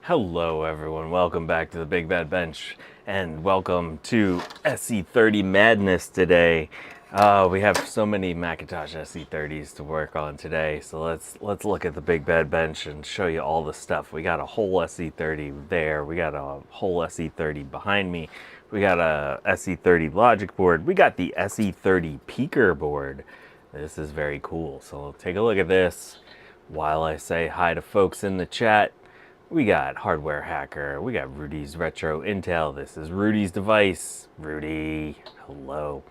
Hello everyone, welcome back to the Big Bad Bench and welcome to SE30 Madness today. We have so many Macintosh SE30s to work on today, so let's look at the Big Bad Bench and show you all the stuff. We got a whole SE30 there, we got a whole SE30 behind me, we got a SE30 logic board, we got the SE30 Peeker board. This is very cool, so take a look at this while I say hi to folks in the chat. We got Hardware Hacker, we got Rudy's Retro Intel, this is Rudy's device, Rudy, hello.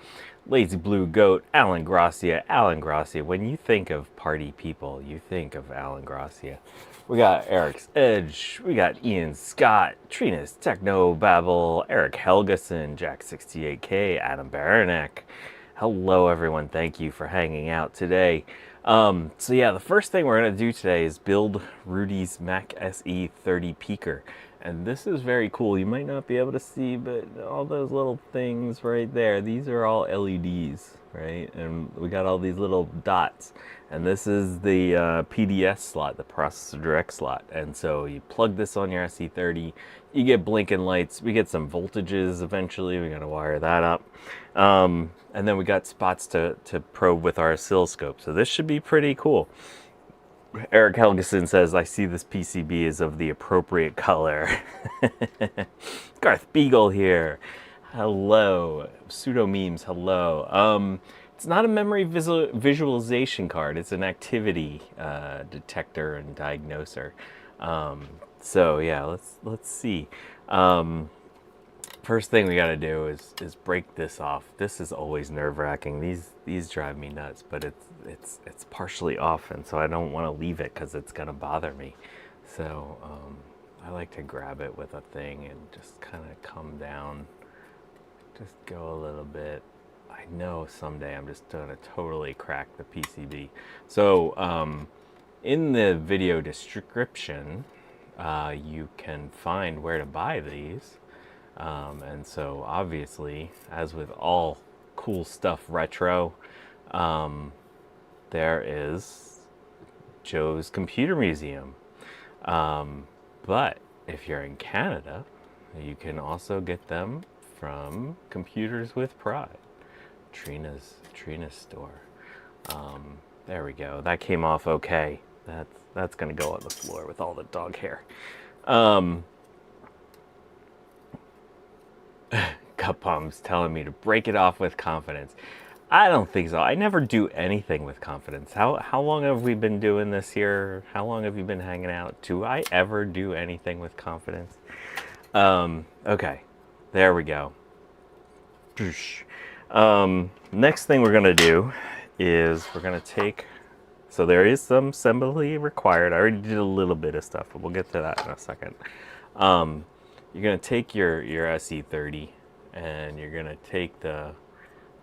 Lazy Blue Goat, Alan Gracia, when you think of party people, you think of Alan Gracia. We got Eric's Edge, we got Ian Scott, Trina's Techno Babble, Eric Helgeson, Jack68K, Adam Baranek. Hello everyone, thank you for hanging out today. So yeah, the first thing we're going to do today is build Rudy's Mac SE30 Peeker. And this is very cool. You might not be able to see, but all those little things right there, these are all LEDs, right? And we got all these little dots. And this is the PDS slot, the processor direct slot. And so you plug this on your SE30, you get blinking lights, we get some voltages eventually, we got to wire that up. And then we got spots to probe with our oscilloscope. So this should be pretty cool. Eric Helgeson says, I see this PCB is of the appropriate color. Garth Beagle here. Hello. Pseudo memes, hello. It's not a memory visualization card. It's an activity detector and diagnoser. So yeah, let's see. First thing we got to do is break this off. This is always nerve-wracking. These drive me nuts, but it's partially off, and so I don't want to leave it because it's gonna bother me. So I like to grab it with a thing and just kind of come down, just go a little bit. I know someday I'm just gonna totally crack the PCB. So in the video description, you can find where to buy these. And so obviously, as with all cool stuff retro, there is Joe's Computer Museum. But if you're in Canada, you can also get them from Computers with Pride, Trina's store. There we go. That came off okay. That's gonna go on the floor with all the dog hair. Cupum's telling me to break it off with confidence. I don't think so. I never do anything with confidence. How long have we been doing this here? How long have you been hanging out? Do I ever do anything with confidence? Okay, there we go. Next thing we're gonna do is we're gonna take, so there is some assembly required. I already did a little bit of stuff, but we'll get to that in a second. You're gonna take your SE30 and you're gonna take the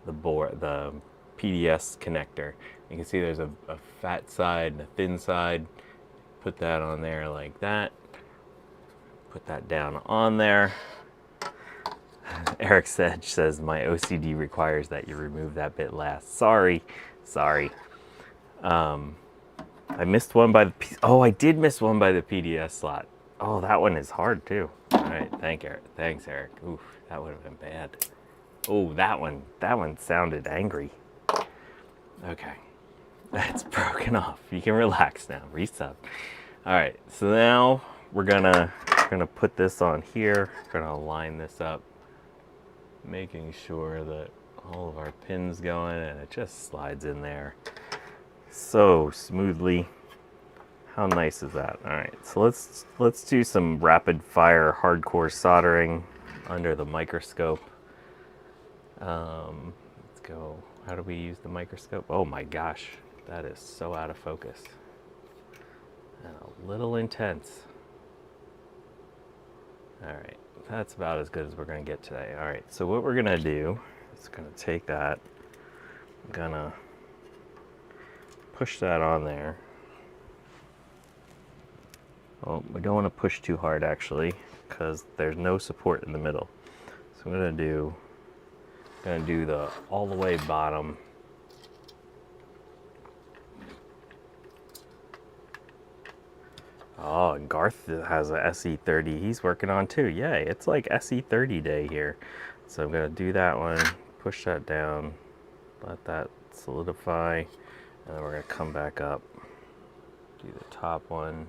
board, the PDS connector. You can see there's a fat side and a thin side. Put that on there like that. Put that down on there. Eric Sedge says my OCD requires that you remove that bit last. Sorry. I missed one by the I did miss one by the PDS slot. Oh, that one is hard too. All right, thanks, Eric. Oof, that would have been bad. Oh, that one sounded angry. Okay, that's broken off. You can relax now. Resub. All right, so now we're gonna put this on here. We're gonna line this up, making sure that all of our pins going, and it just slides in there so smoothly. How nice is that? All right, so let's do some rapid fire hardcore soldering under the microscope. Let's go. How do we use the microscope? Oh my gosh, that is so out of focus and a little intense. All right, that's about as good as we're gonna get today. All right, so what we're gonna do is gonna take that, I'm gonna push that on there. Well, we don't want to push too hard actually, because there's no support in the middle. So I'm gonna do the all the way bottom. Oh, and Garth has a SE30 he's working on too. Yay, it's like SE30 day here. So I'm gonna do that one, push that down, let that solidify, and then we're gonna come back up, do the top one.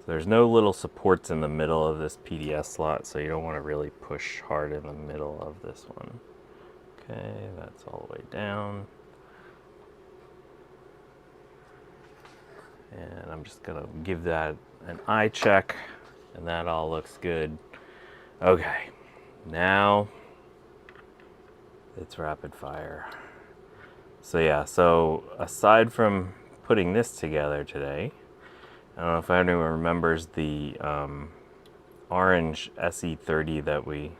So there's no little supports in the middle of this PDS slot, so you don't want to really push hard in the middle of this one. Okay, that's all the way down. And I'm just gonna give that an eye check, and that all looks good. Okay, now it's rapid fire. So yeah, so aside from putting this together today, I don't know if anyone remembers the orange SE30 that we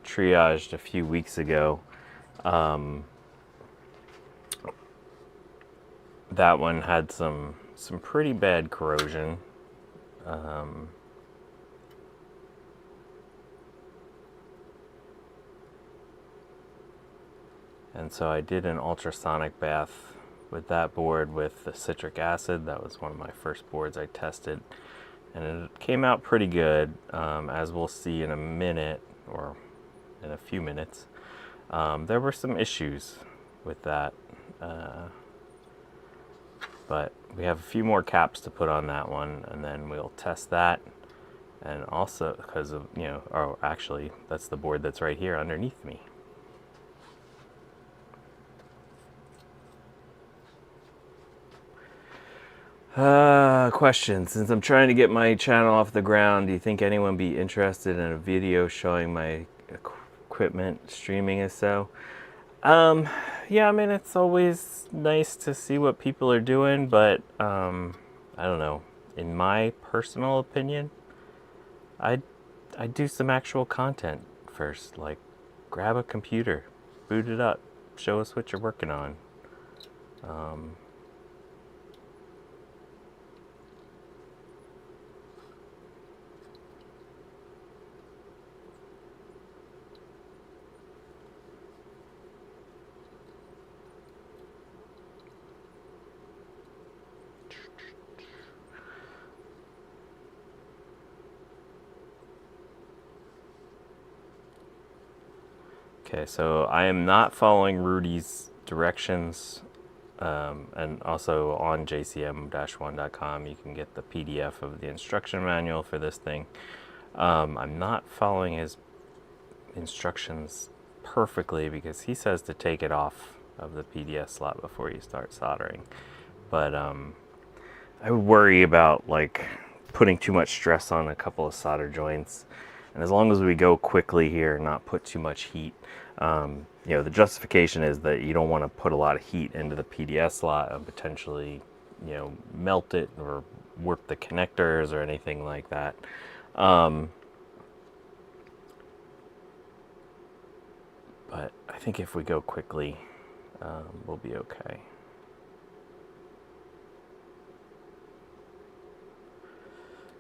triaged a few weeks ago. That one had some pretty bad corrosion. And so I did an ultrasonic bath with that board with the citric acid. That was one of my first boards I tested. And it came out pretty good, as we'll see in a minute, or in a few minutes. There were some issues with that. But we have a few more caps to put on that one, and then we'll test that. And also, because of, oh, actually, that's the board that's right here underneath me. Question. Since I'm trying to get my channel off the ground, do you think anyone would be interested in a video showing my equipment streaming as so? Yeah, I mean, it's always nice to see what people are doing, but I don't know. In my personal opinion, I'd do some actual content first. Like, grab a computer, boot it up, show us what you're working on. Okay, so I am not following Rudy's directions, and also on jcm-1.com you can get the PDF of the instruction manual for this thing. I'm not following his instructions perfectly because he says to take it off of the PDS slot before you start soldering. But I would worry about like putting too much stress on a couple of solder joints. And as long as we go quickly here and not put too much heat, the justification is that you don't want to put a lot of heat into the PDS slot and potentially, melt it or warp the connectors or anything like that. But I think if we go quickly, we'll be okay.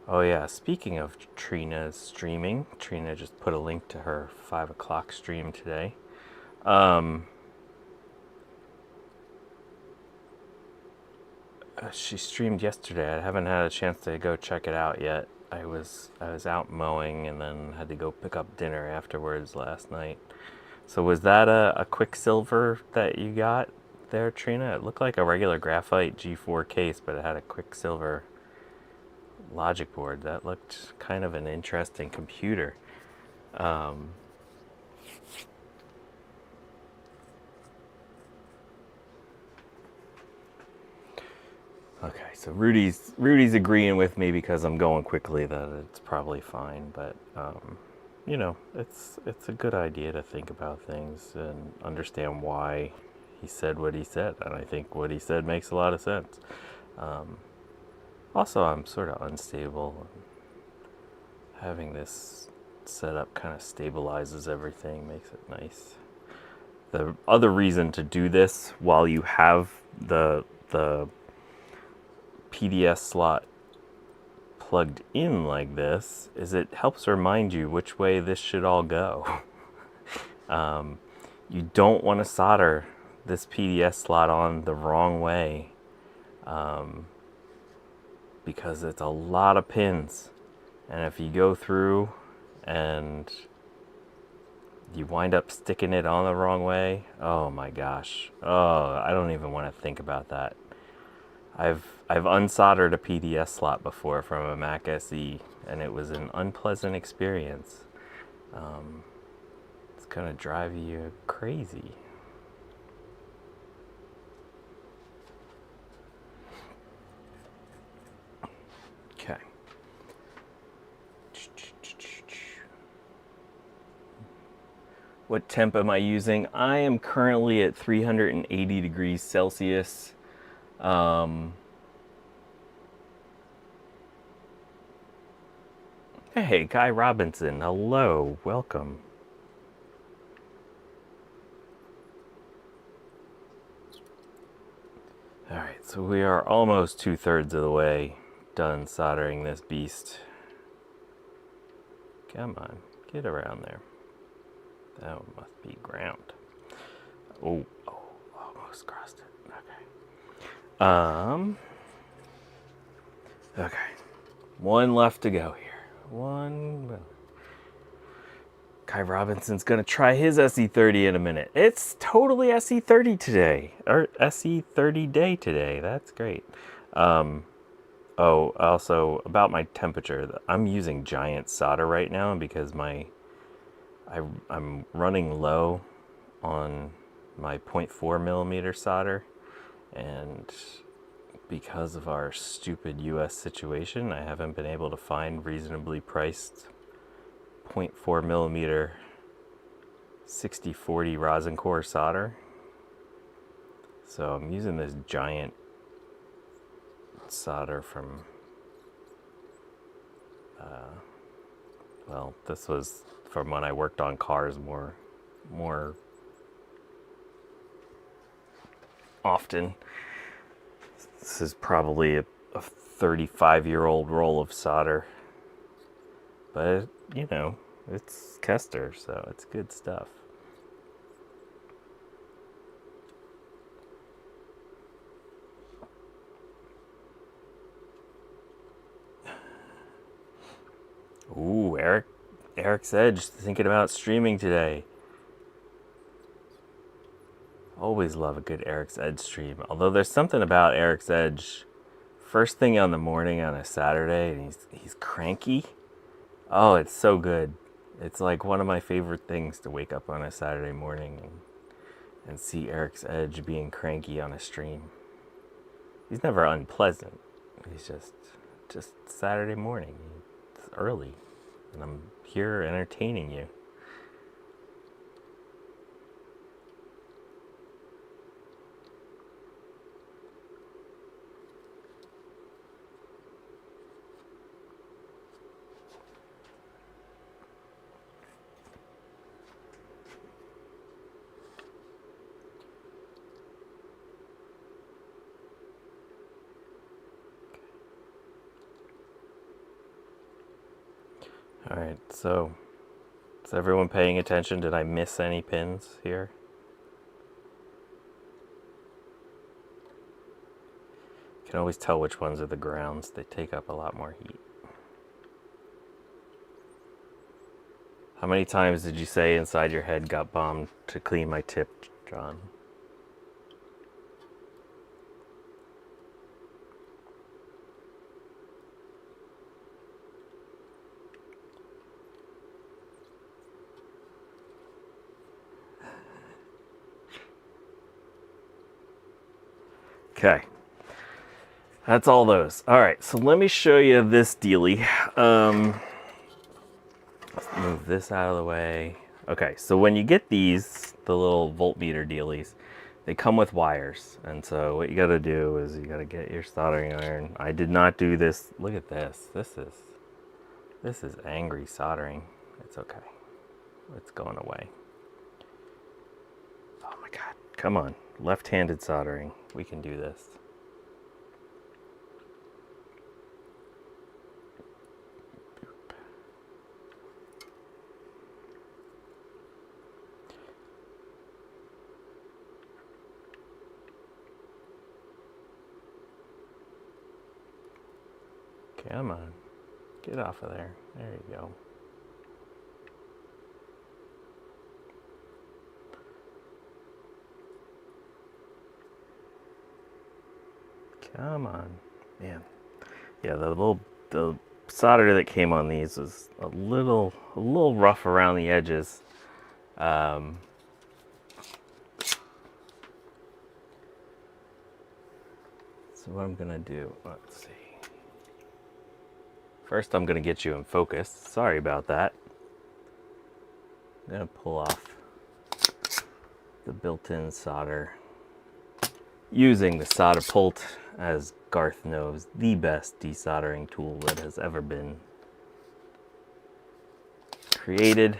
Oh yeah, speaking of Trina's streaming, Trina just put a link to her 5 o'clock stream today. She streamed yesterday. I haven't had a chance to go check it out yet. I was out mowing and then had to go pick up dinner afterwards last night. So was that a Quicksilver that you got there, Trina? It looked like a regular graphite G4 case, but it had a Quicksilver logic board. That looked kind of an interesting computer. Okay, so Rudy's agreeing with me because I'm going quickly that it's probably fine, but it's a good idea to think about things and understand why he said what he said, and I think what he said makes a lot of sense. Also, I'm sort of unstable. Having this setup kind of stabilizes everything, makes it nice. The other reason to do this while you have the PDS slot plugged in like this is it helps remind you which way this should all go. You don't want to solder this PDS slot on the wrong way. because it's a lot of pins. And if you go through and you wind up sticking it on the wrong way, oh my gosh. Oh, I don't even want to think about that. I've unsoldered a PDS slot before from a Mac SE, and it was an unpleasant experience. It's gonna drive you crazy. Okay. What temp am I using? I am currently at 380 degrees Celsius. Hey, Guy Robinson, hello, welcome. All right, so we are almost 2/3 of the way done soldering this beast. Come on, get around there. That one must be ground. Oh, almost crossed it. Okay. Okay. One left to go here. Kai Robinson's gonna try his SE30 in a minute. It's totally SE30 today, or SE30 day today. That's great. Oh, also about my temperature, I'm using giant solder right now because I'm running low on my 0.4 millimeter solder, and because of our stupid US situation, I haven't been able to find reasonably priced 0.4 millimeter 6040 rosin core solder. So I'm using this giant solder from well, this was from when I worked on cars more often. This is probably a 35-year-old roll of solder, but you know, it's Kester, so it's good stuff. Ooh, Eric's Edge, thinking about streaming today. Always love a good Eric's Edge stream. Although there's something about Eric's Edge, first thing on the morning on a Saturday, and he's cranky. Oh, it's so good. It's like one of my favorite things to wake up on a Saturday morning and see Eric's Edge being cranky on a stream. He's never unpleasant. He's just Saturday morning. It's early, and I'm here entertaining you. All right, so is everyone paying attention? Did I miss any pins here? You can always tell which ones are the grounds. They take up a lot more heat. How many times did you say inside your head got bombed to clean my tip, John? Okay, that's all those. All right, so let me show you this dealie. Let's move this out of the way. Okay, so when you get these, the little voltmeter dealies, they come with wires. And so what you gotta do is you gotta get your soldering iron. I did not do this. Look at this. This is angry soldering. It's okay. It's going away. Oh my God, come on. Left-handed soldering. We can do this. Come on. Get off of there. There you go. Come on. Man. Yeah, the solder that came on these was a little rough around the edges. So what I'm gonna do, let's see. First I'm gonna get you in focus. Sorry about that. I'm gonna pull off the built-in solder using the solder pult, as Garth knows, the best desoldering tool that has ever been created.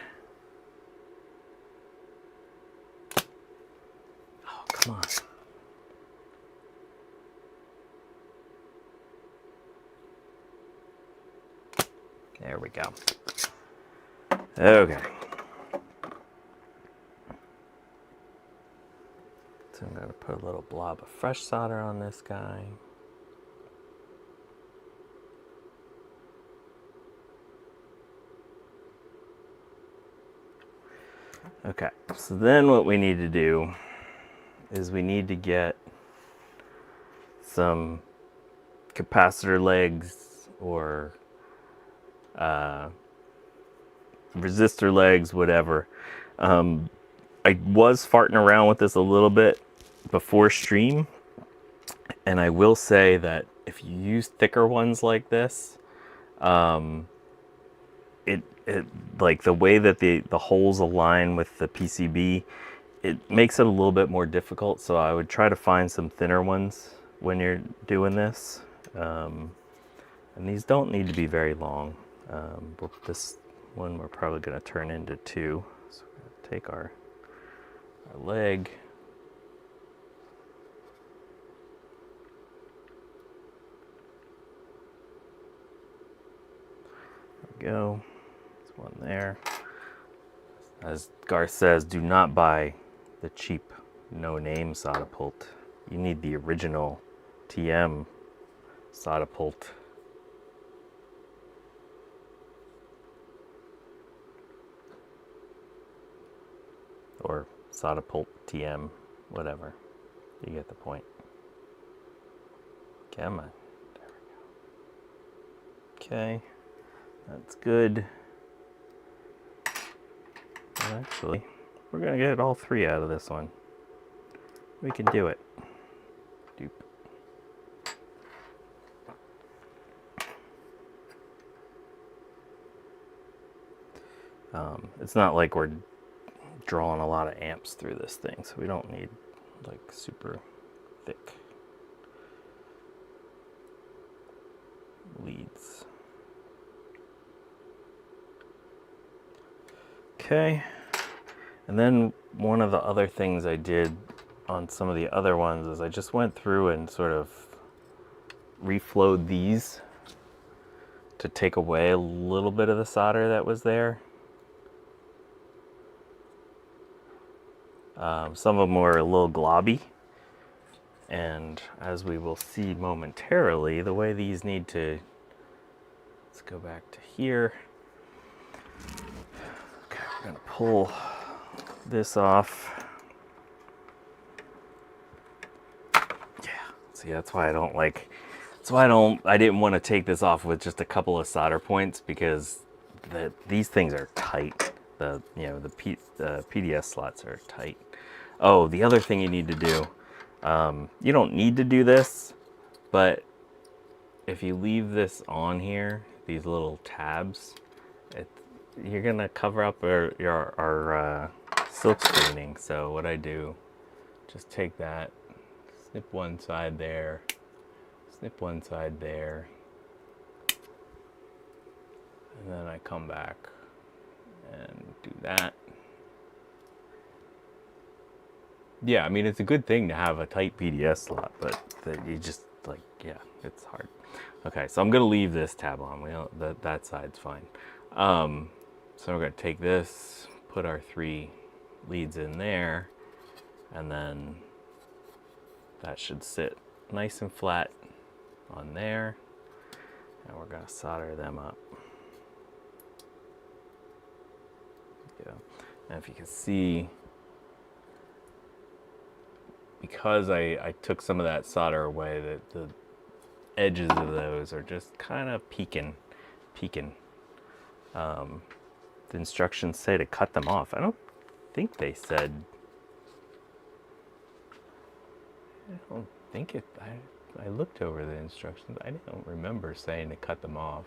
Oh, come on. There we go. Okay. So I'm going to put a little blob of fresh solder on this guy. Okay, so then what we need to do is we need to get some capacitor legs or resistor legs, whatever. I was farting around with this a little bit before stream, and I will say that if you use thicker ones like this, it like the way that the holes align with the PCB, it makes it a little bit more difficult. So I would try to find some thinner ones when you're doing this, and these don't need to be very long. This one we're probably going to turn into two. So we're going to take our leg. There we go. There's one there. As Garth says, do not buy the cheap no-name solder pult. You need the original TM solder pult. Or solder pult TM, whatever. You get the point. Come on. There we go. Okay, that's good. Actually, we're gonna get all three out of this one. We can do it. Doop. It's not like we're drawing a lot of amps through this thing, so we don't need like super thick leads. Okay, and then one of the other things I did on some of the other ones is I just went through and sort of reflowed these to take away a little bit of the solder that was there. Some of them were a little globby, and as we will see momentarily, the way these need to, let's go back to here. Okay, we're gonna pull this off. Yeah, see, that's why I don't like, I didn't want to take this off with just a couple of solder points, because these things are tight. The PDS slots are tight. Oh, the other thing you need to do, you don't need to do this, but if you leave this on here, these little tabs, you're gonna cover up our silk screening. So what I do, just take that, snip one side there, snip one side there, and then I come back and do that. Yeah, I mean, it's a good thing to have a tight PDS slot, but you just like, yeah, it's hard. Okay, so I'm gonna leave this tab on. That side's fine. So we're gonna take this, put our three leads in there, and then that should sit nice and flat on there. And we're gonna solder them up. Yeah. And if you can see, because I took some of that solder away, that the edges of those are just kind of peeking. The instructions say to cut them off. I don't think they said. I don't think it. I looked over the instructions. I don't remember saying to cut them off.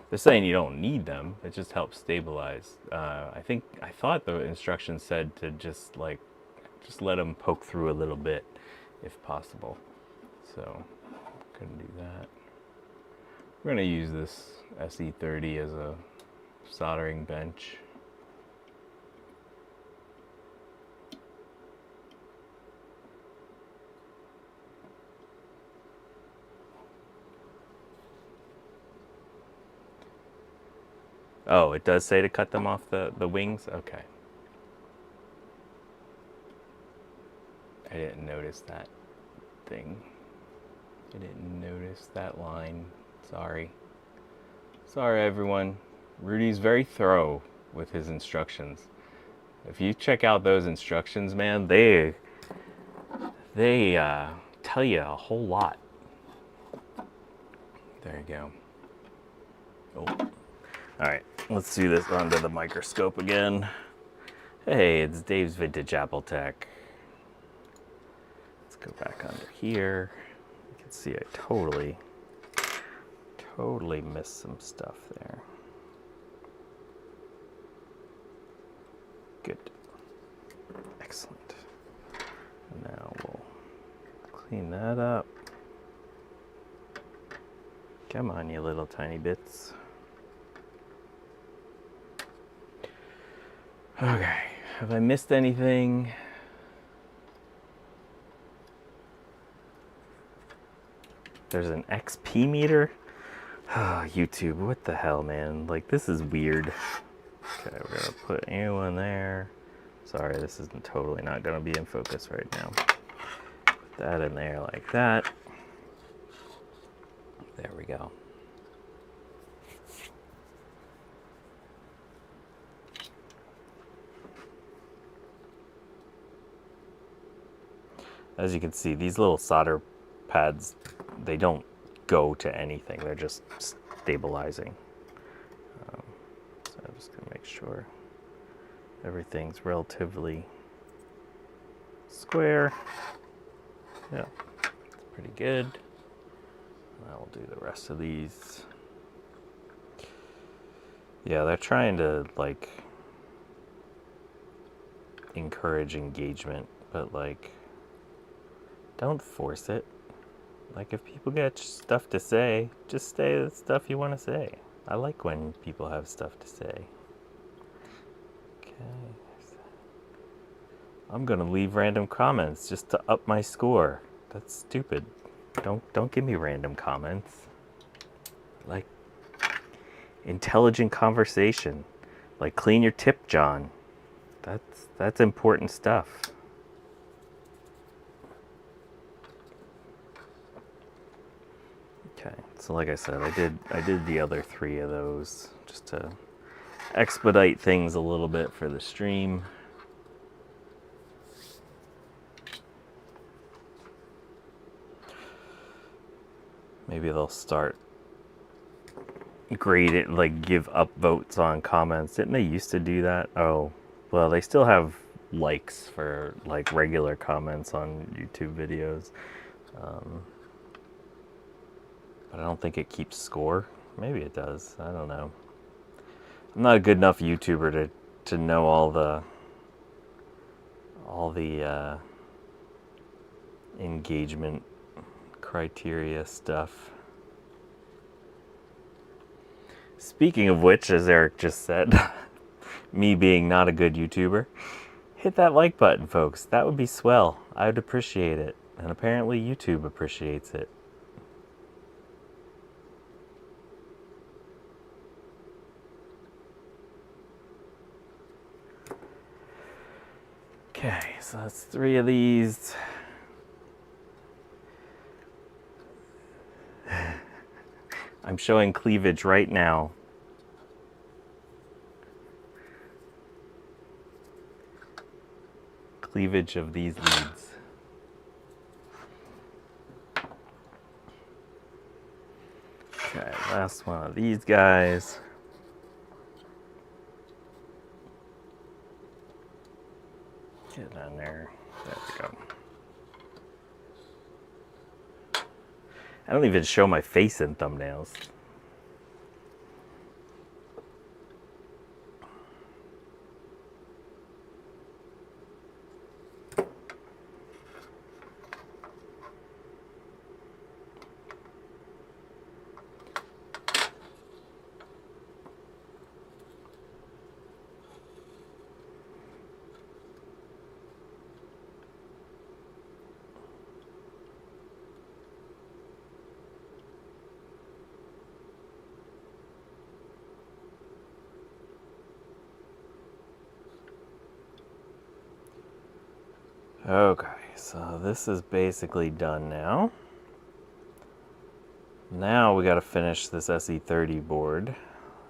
They're saying you don't need them. It just helps stabilize. I thought the instructions said to just let them poke through a little bit, if possible. So, couldn't do that. We're gonna use this SE30 as a soldering bench. Oh, it does say to cut them off the wings? Okay. I didn't notice that thing. I didn't notice that line. Sorry. Sorry, everyone. Rudy's very thorough with his instructions. If you check out those instructions, man, they tell you a whole lot. There you go. Oh. All right, let's do this under the microscope again. Hey, it's Dave's Vintage Apple Tech. Let's go back under here. You can see I totally missed some stuff there. Good. Excellent. Now we'll clean that up. Come on, you little tiny bits. Okay, have I missed anything? There's an XP meter? Oh, YouTube, what the hell, man? Like, this is weird. Okay, we're gonna put a new one there. Sorry, this isn't totally not gonna be in focus right now. Put that in there like that. There we go. As you can see, these little solder pads, they don't go to anything. They're just stabilizing. So I'm just gonna make sure everything's relatively square. Yeah, it's pretty good. Now we'll do the rest of these. Yeah, they're trying to like encourage engagement, but like, don't force it. Like, if people get stuff to say, just say the stuff you want to say. I like when people have stuff to say. Okay. I'm gonna leave random comments just to up my score. That's stupid. Don't give me random comments. Like, intelligent conversation. Like, clean your tip, John. That's important stuff. Okay, so like I said, I did the other 3 of those just to expedite things a little bit for the stream. Maybe they'll start grade it, like give up votes on comments. Didn't they used to do that? Oh, well, they still have likes for like regular comments on YouTube videos. But I don't think it keeps score. Maybe it does. I don't know. I'm not a good enough YouTuber to know all the engagement criteria stuff. Speaking of which, as Eric just said, me being not a good YouTuber, hit that like button, folks. That would be swell. I would appreciate it. And apparently YouTube appreciates it. Okay, so that's 3 of these. I'm showing cleavage right now. Cleavage of these leads. Okay, last one of these guys. Get on there. There we go. I don't even show my face in thumbnails. Okay, so this is basically done now. Now we got to finish this SE30 board.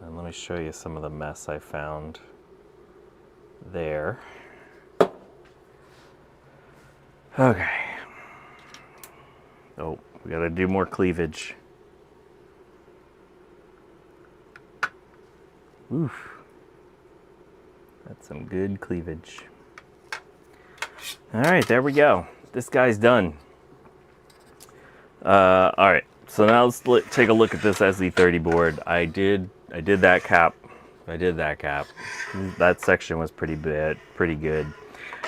And let me show you some of the mess I found there. Okay. Oh, we got to do more cleavage. Oof. That's some good cleavage. All right, there we go. This guy's done. All right, so now let's take a look at this SE30 board. I did that cap. That section was pretty good.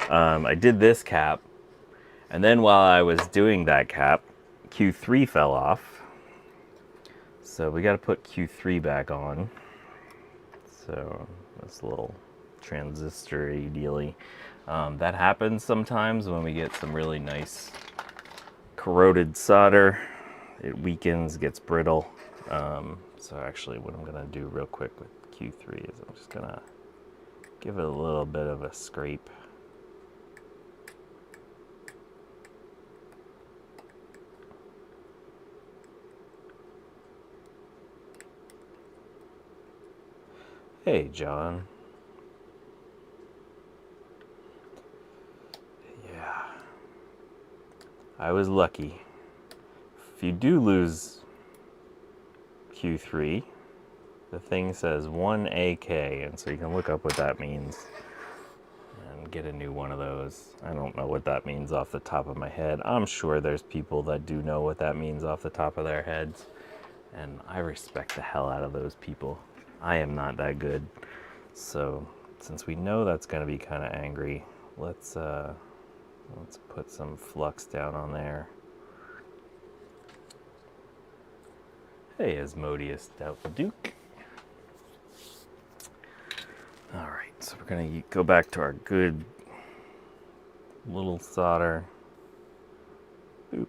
I did this cap, and then while I was doing that cap, Q3 fell off. So we got to put Q3 back on. So this little transistor-y dealy. That happens sometimes when we get some really nice corroded solder. It weakens, gets brittle. So actually what I'm gonna do real quick with Q3 is I'm just gonna give it a little bit of a scrape. Hey, John. Yeah. I was lucky. If you do lose Q3, the thing says 1AK, and so you can look up what that means and get a new one of those. I don't know what that means off the top of my head. I'm sure there's people that do know what that means off the top of their heads, and I respect the hell out of those people. I am not that good. So since we know that's going to be kind of angry, let's put some flux down on there. Hey, Asmodeus Doubtful Duke. All right, so we're going to go back to our good little solder. Boop.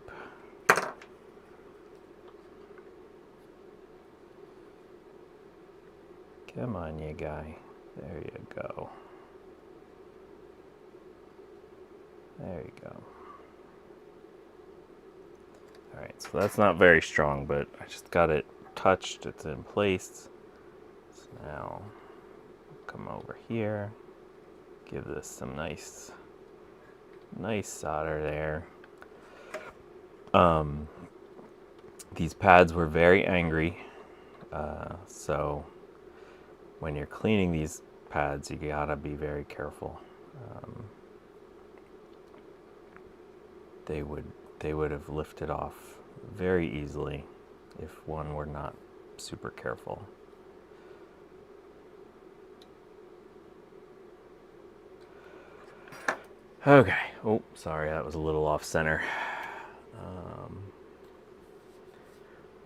Come on, you guy. There you go. There you go. All right, so that's not very strong, but I just got it touched. It's in place. So now come over here, give this some nice solder there. These pads were very angry, so when you're cleaning these pads, you gotta be very careful. They would have lifted off very easily if one were not super careful. Okay. Oh, sorry, that was a little off center.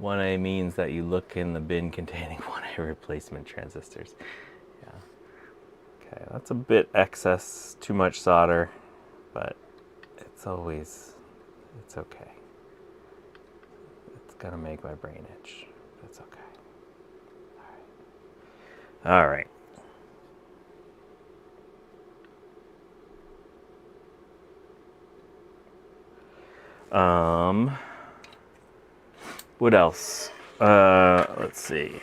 1A means that you look in the bin containing 1A replacement transistors. Yeah. Okay, that's a bit excess, too much solder, but it's okay. It's gonna make my brain itch. That's okay. All right. What else? Let's see.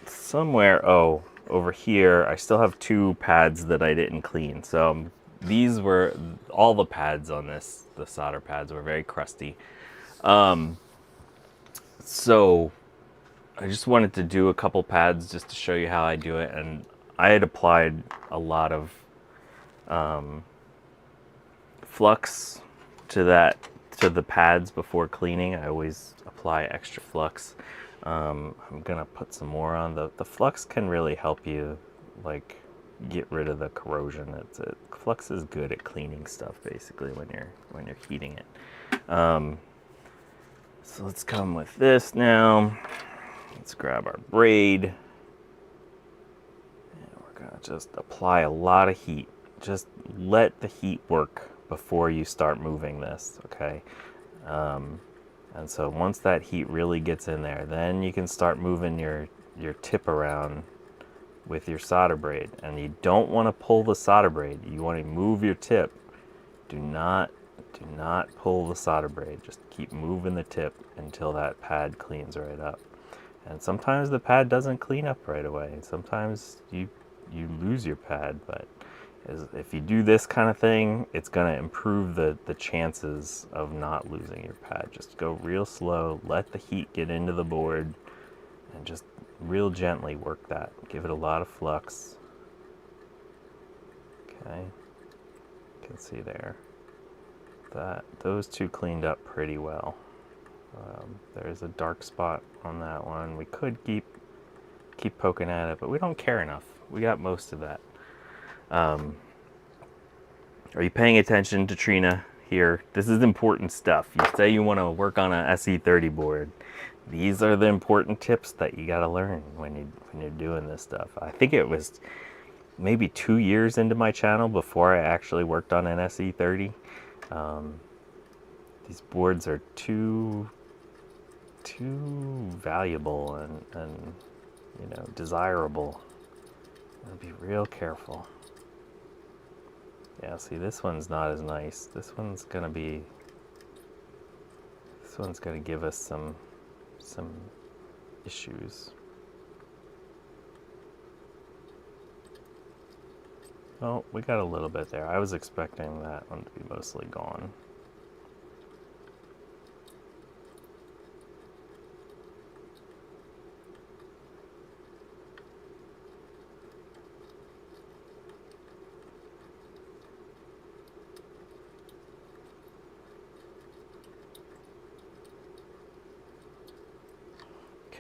Somewhere, oh, over here, I still have 2 pads that I didn't clean. So these were, all the pads on this, the solder pads were very crusty. So I just wanted to do a couple pads just to show you how I do it. And I had applied a lot of flux to the pads before cleaning. I always apply extra flux. I'm gonna put some more on. The flux can really help you like get rid of the corrosion. Flux is good at cleaning stuff basically when you're heating it. So let's come with this now. Let's grab our braid. And we're gonna just apply a lot of heat. Just let the heat work before you start moving this, okay? And so once that heat really gets in there, then you can start moving your tip around with your solder braid. And you don't want to pull the solder braid. You want to move your tip. Do not pull the solder braid. Just keep moving the tip until that pad cleans right up. And sometimes the pad doesn't clean up right away. Sometimes you lose your pad, but if you do this kind of thing, it's going to improve the chances of not losing your pad. Just go real slow, let the heat get into the board, and just real gently work that. Give it a lot of flux. Okay, you can see there that those 2 cleaned up pretty well. There's a dark spot on that one. We could keep poking at it, but we don't care enough. We got most of that. Are you paying attention to Trina here? This is important stuff. You say you want to work on a SE30 board. These are the important tips that you got to learn when you're doing this stuff. I think it was maybe 2 years into my channel before I actually worked on an SE30. These boards are too valuable and you know, desirable. I'll be real careful. Yeah, see, this one's not as nice. This one's gonna give us some issues. Oh, we got a little bit there. I was expecting that one to be mostly gone.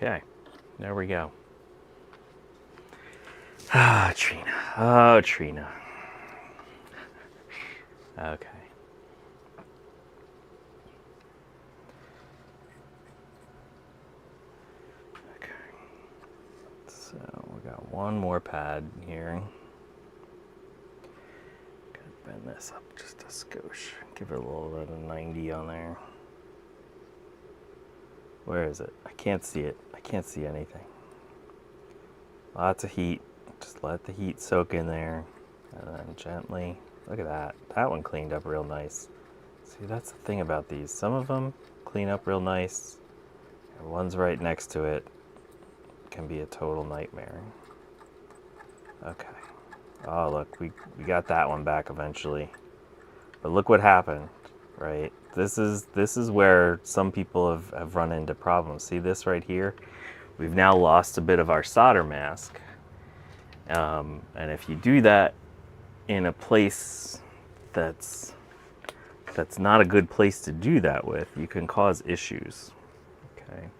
Okay, there we go. Ah, Trina. Oh, Trina. Okay. Okay. So we got one more pad here. Gotta bend this up just a skosh. Give it a little bit of 90 on there. Where is it? I can't see it. I can't see anything. Lots of heat. Just let the heat soak in there. And then gently. Look at that. That one cleaned up real nice. See, that's the thing about these. Some of them clean up real nice. And one's right next to it. Can be a total nightmare. Okay. Oh, look. We got that one back eventually. But look what happened, right? This is where some people have run into problems. See this right here? We've now lost a bit of our solder mask. And if you do that in a place that's not a good place to do that with, you can cause issues. Okay.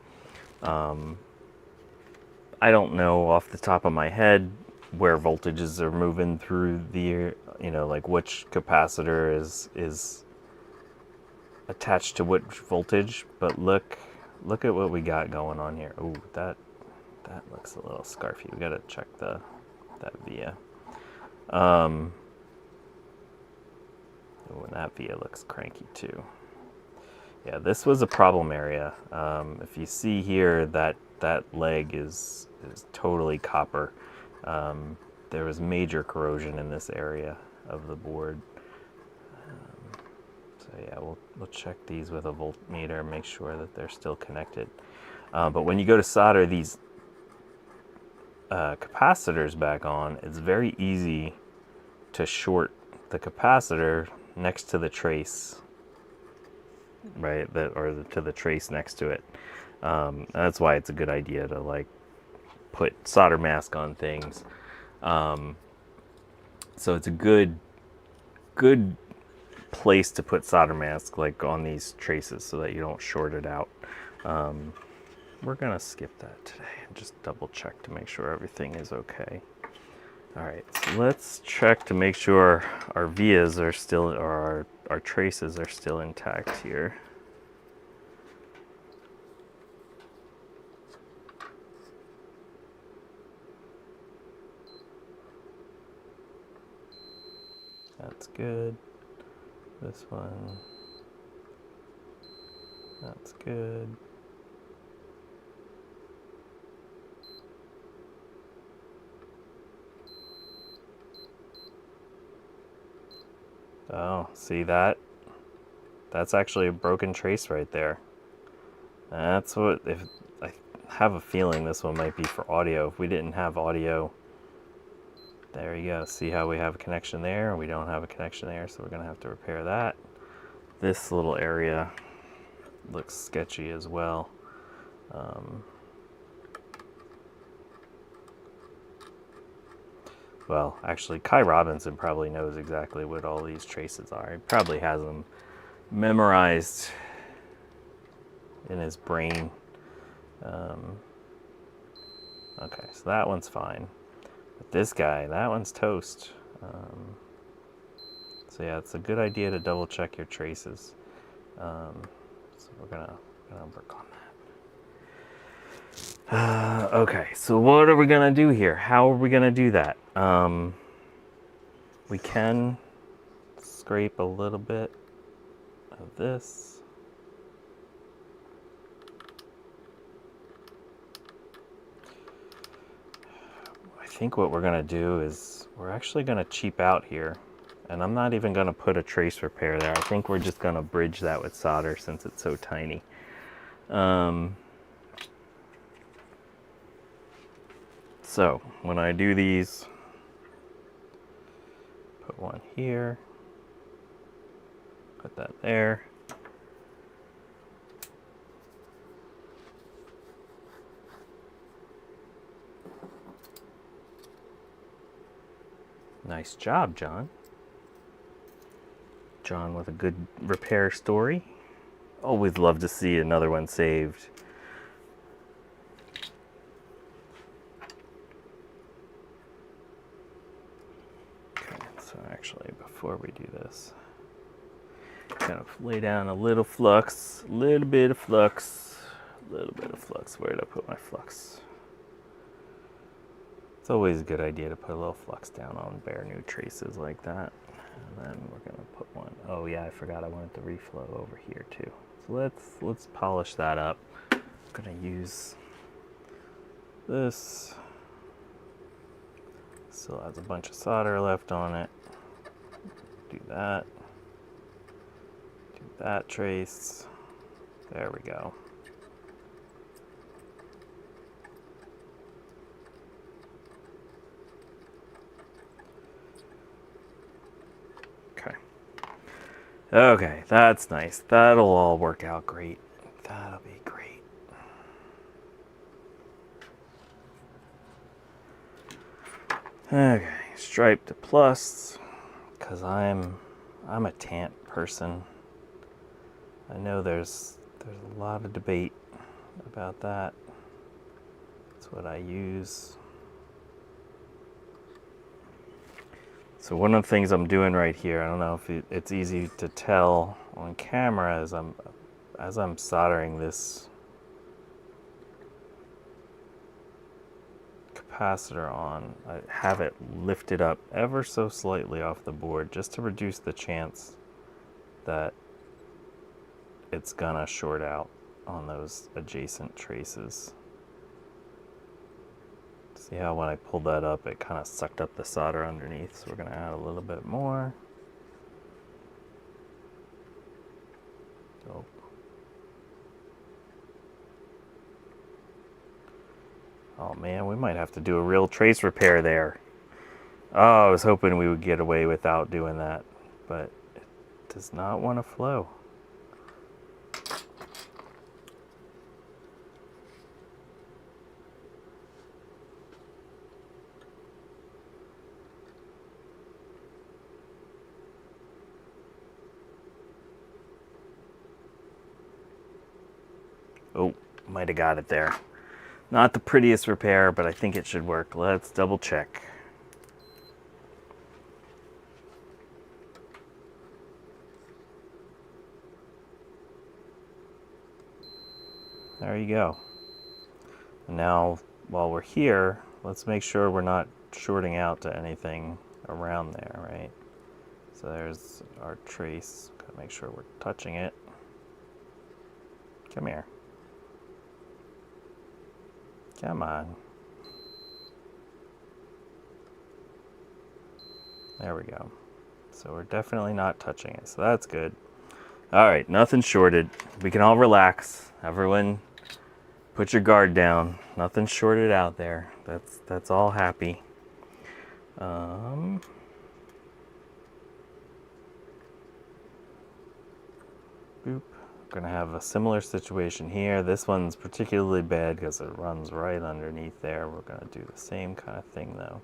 I don't know off the top of my head where voltages are moving through the, you know, like which capacitor is attached to which voltage, but look at what we got going on here. Ooh, that looks a little scarfy. We gotta check that via. Oh, and that via looks cranky too. Yeah, this was a problem area. If you see here, that leg is totally copper. There was major corrosion in this area of the board. So yeah, we'll check these with a voltmeter, make sure that they're still connected. But when you go to solder these capacitors back on, it's very easy to short the capacitor next to the trace, right? To the trace next to it. That's why it's a good idea to like put solder mask on things. So it's a good place to put solder mask, like on these traces, so that you don't short it out. We're gonna skip that today and just double check to make sure everything is okay. All right, so let's check to make sure our vias are still, or our traces are still intact here. That's good. This one, that's good. Oh, see that? That's actually a broken trace right there. That's what, if I have a feeling this one might be for audio. If we didn't have audio, there you go. See how we have a connection there, and we don't have a connection there, so we're gonna have to repair that. This little area looks sketchy as well. Well, actually, Kai Robinson probably knows exactly what all these traces are. He probably has them memorized in his brain. Okay, so that one's fine. But this guy, that one's toast. So yeah, it's a good idea to double check your traces. So we're gonna work on that. Okay, so what are we gonna do here? How are we gonna do that? We can scrape a little bit of this. I think what we're gonna do is we're actually gonna cheap out here, and I'm not even gonna put a trace repair there. I think we're just gonna bridge that with solder since it's so tiny. So when I do these, put one here, put that there. Nice job, John. John with a good repair story. Always love to see another one saved. Okay, so actually before we do this, kind of lay down a little flux, a little bit of flux, a little bit of flux. Where did I put my flux? It's always a good idea to put a little flux down on bare new traces like that. And then we're gonna put one. Oh yeah, I forgot I wanted to reflow over here too. So let's polish that up. I'm gonna use this. Still has a bunch of solder left on it. Do that. Do that trace. There we go. Okay, that's nice. That'll all work out great. That'll be great. Okay, stripe to plus, because I'm a tant person. I know there's a lot of debate about that. That's what I use. So one of the things I'm doing right here, I don't know if it's easy to tell on camera, as I'm soldering this capacitor on, I have it lifted up ever so slightly off the board just to reduce the chance that it's gonna short out on those adjacent traces. See how when I pulled that up, it kind of sucked up the solder underneath. So we're going to add a little bit more. Oh. Oh man, we might have to do a real trace repair there. Oh, I was hoping we would get away without doing that, but it does not want to flow. Oh, might have got it there. Not the prettiest repair, but I think it should work. Let's double check. There you go. And now, while we're here, let's make sure we're not shorting out to anything around there, right? So there's our trace. Gotta make sure we're touching it. Come here. Come on. There we go. So we're definitely not touching it, so that's good. All right, nothing shorted. We can all relax. Everyone, put your guard down. Nothing shorted out there. That's all happy. Boop. Gonna have a similar situation here. This one's particularly bad because it runs right underneath there. We're gonna do the same kind of thing though.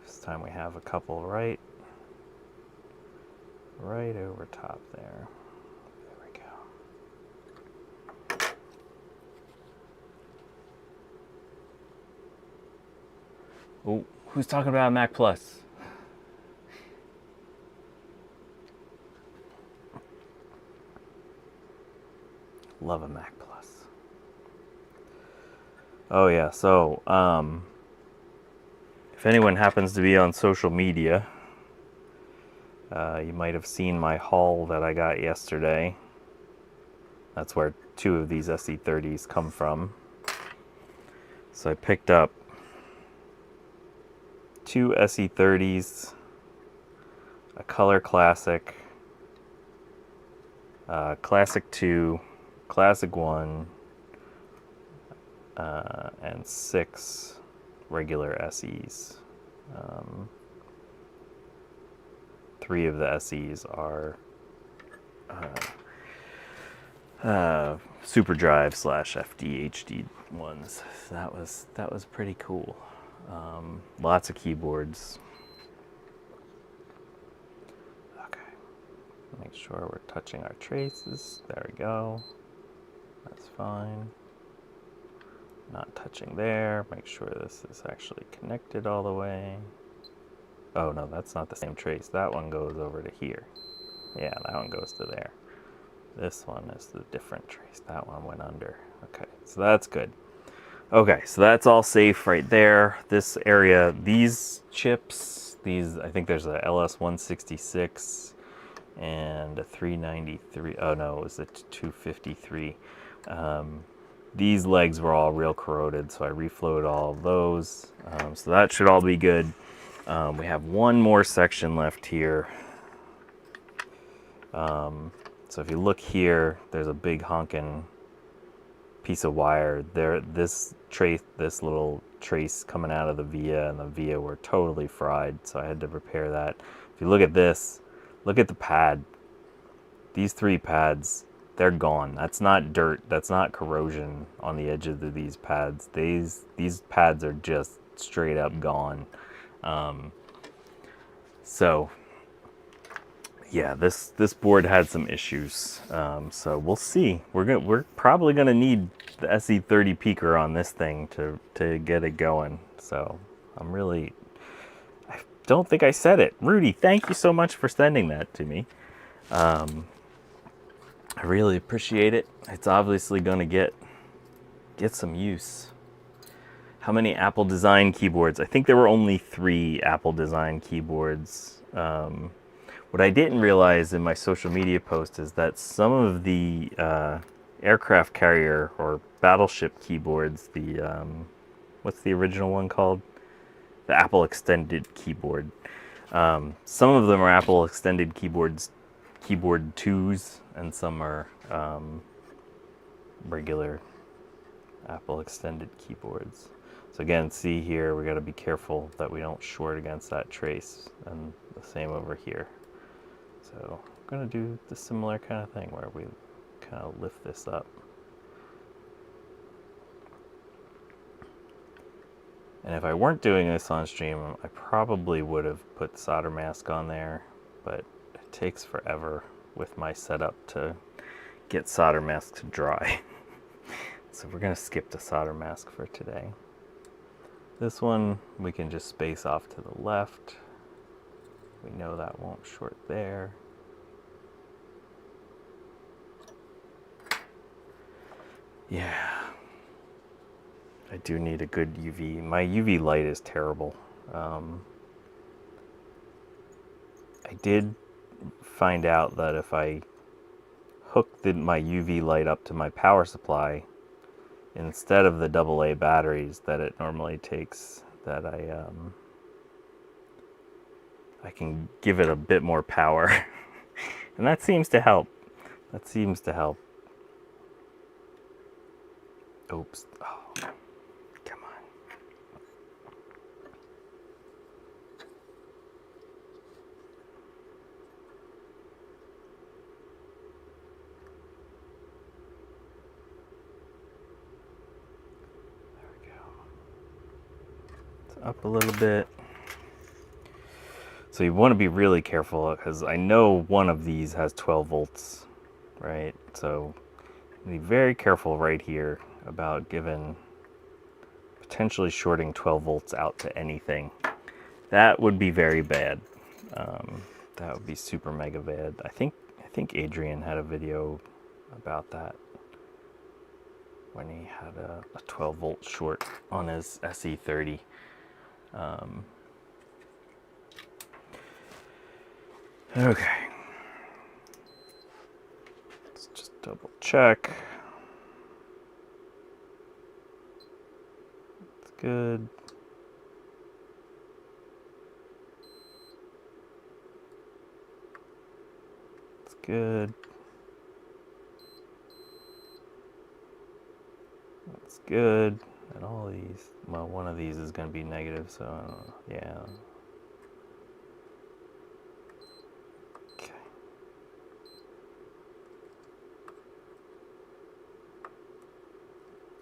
This time we have a couple right over top there. There we go. Oh, who's talking about Mac Plus? Love a Mac Plus. Oh yeah, so if anyone happens to be on social media, you might have seen my haul that I got yesterday. That's where 2 of these SE30s come from. So I picked up 2 SE30s, a Color Classic, Classic 2, Classic 1, and 6 regular SEs. 3 of the SEs are Super Drive / FD ones. So that was pretty cool. Lots of keyboards. Okay, make sure we're touching our traces. There we go. That's fine. Not touching there. Make sure this is actually connected all the way. Oh no, that's not the same trace. That one goes over to here. Yeah, that one goes to there. This one is the different trace. That one went under. Okay, so that's good. Okay, so that's all safe right there. This area, these chips, I think there's a LS166 and a 393. Oh no, it was a 253. These legs were all real corroded, so I reflowed all of those. So that should all be good. We have one more section left here. So if you look here, there's a big honking piece of wire there. This little trace coming out of the via, and the via were totally fried, so I had to repair that. If you look at this, look at the pad. These 3 pads, they're gone. That's not dirt. That's not corrosion on the edges of these pads. These pads are just straight up gone. So yeah, this board had some issues. So we'll see. We're probably gonna need the SE30 Peeker on this thing to get it going. So I don't think I said it. Rudy, thank you so much for sending that to me. I really appreciate it. It's obviously gonna get some use. How many Apple design keyboards? I think there were only 3 Apple design keyboards. What I didn't realize in my social media post is that some of the aircraft carrier or battleship keyboards, what's the original one called? The Apple Extended Keyboard. Some of them are Apple Extended Keyboard 2s, and some are regular Apple extended keyboards. So again, see here, we got to be careful that we don't short against that trace, and the same over here. So I'm going to do the similar kind of thing where we kind of lift this up. And if I weren't doing this on stream, I probably would have put solder mask on there, but it takes forever with my setup to get solder mask to dry. So we're gonna skip the solder mask for today. This one, we can just space off to the left. We know that won't short there. Yeah. I do need a good UV. My UV light is terrible. I did find out that if I hook my UV light up to my power supply instead of the AA batteries that it normally takes, that I can give it a bit more power. And that seems to help. That seems to help. Oops. Oh. Up a little bit. So you want to be really careful, because I know one of these has 12 volts, right? So be very careful right here about potentially shorting 12 volts out to anything. That would be very bad. That would be super mega bad. I think Adrian had a video about that when he had a 12 volt short on his SE30. Okay, let's just double check. It's good. It's good. That's good. And all these, well, one of these is going to be negative, so yeah. Okay.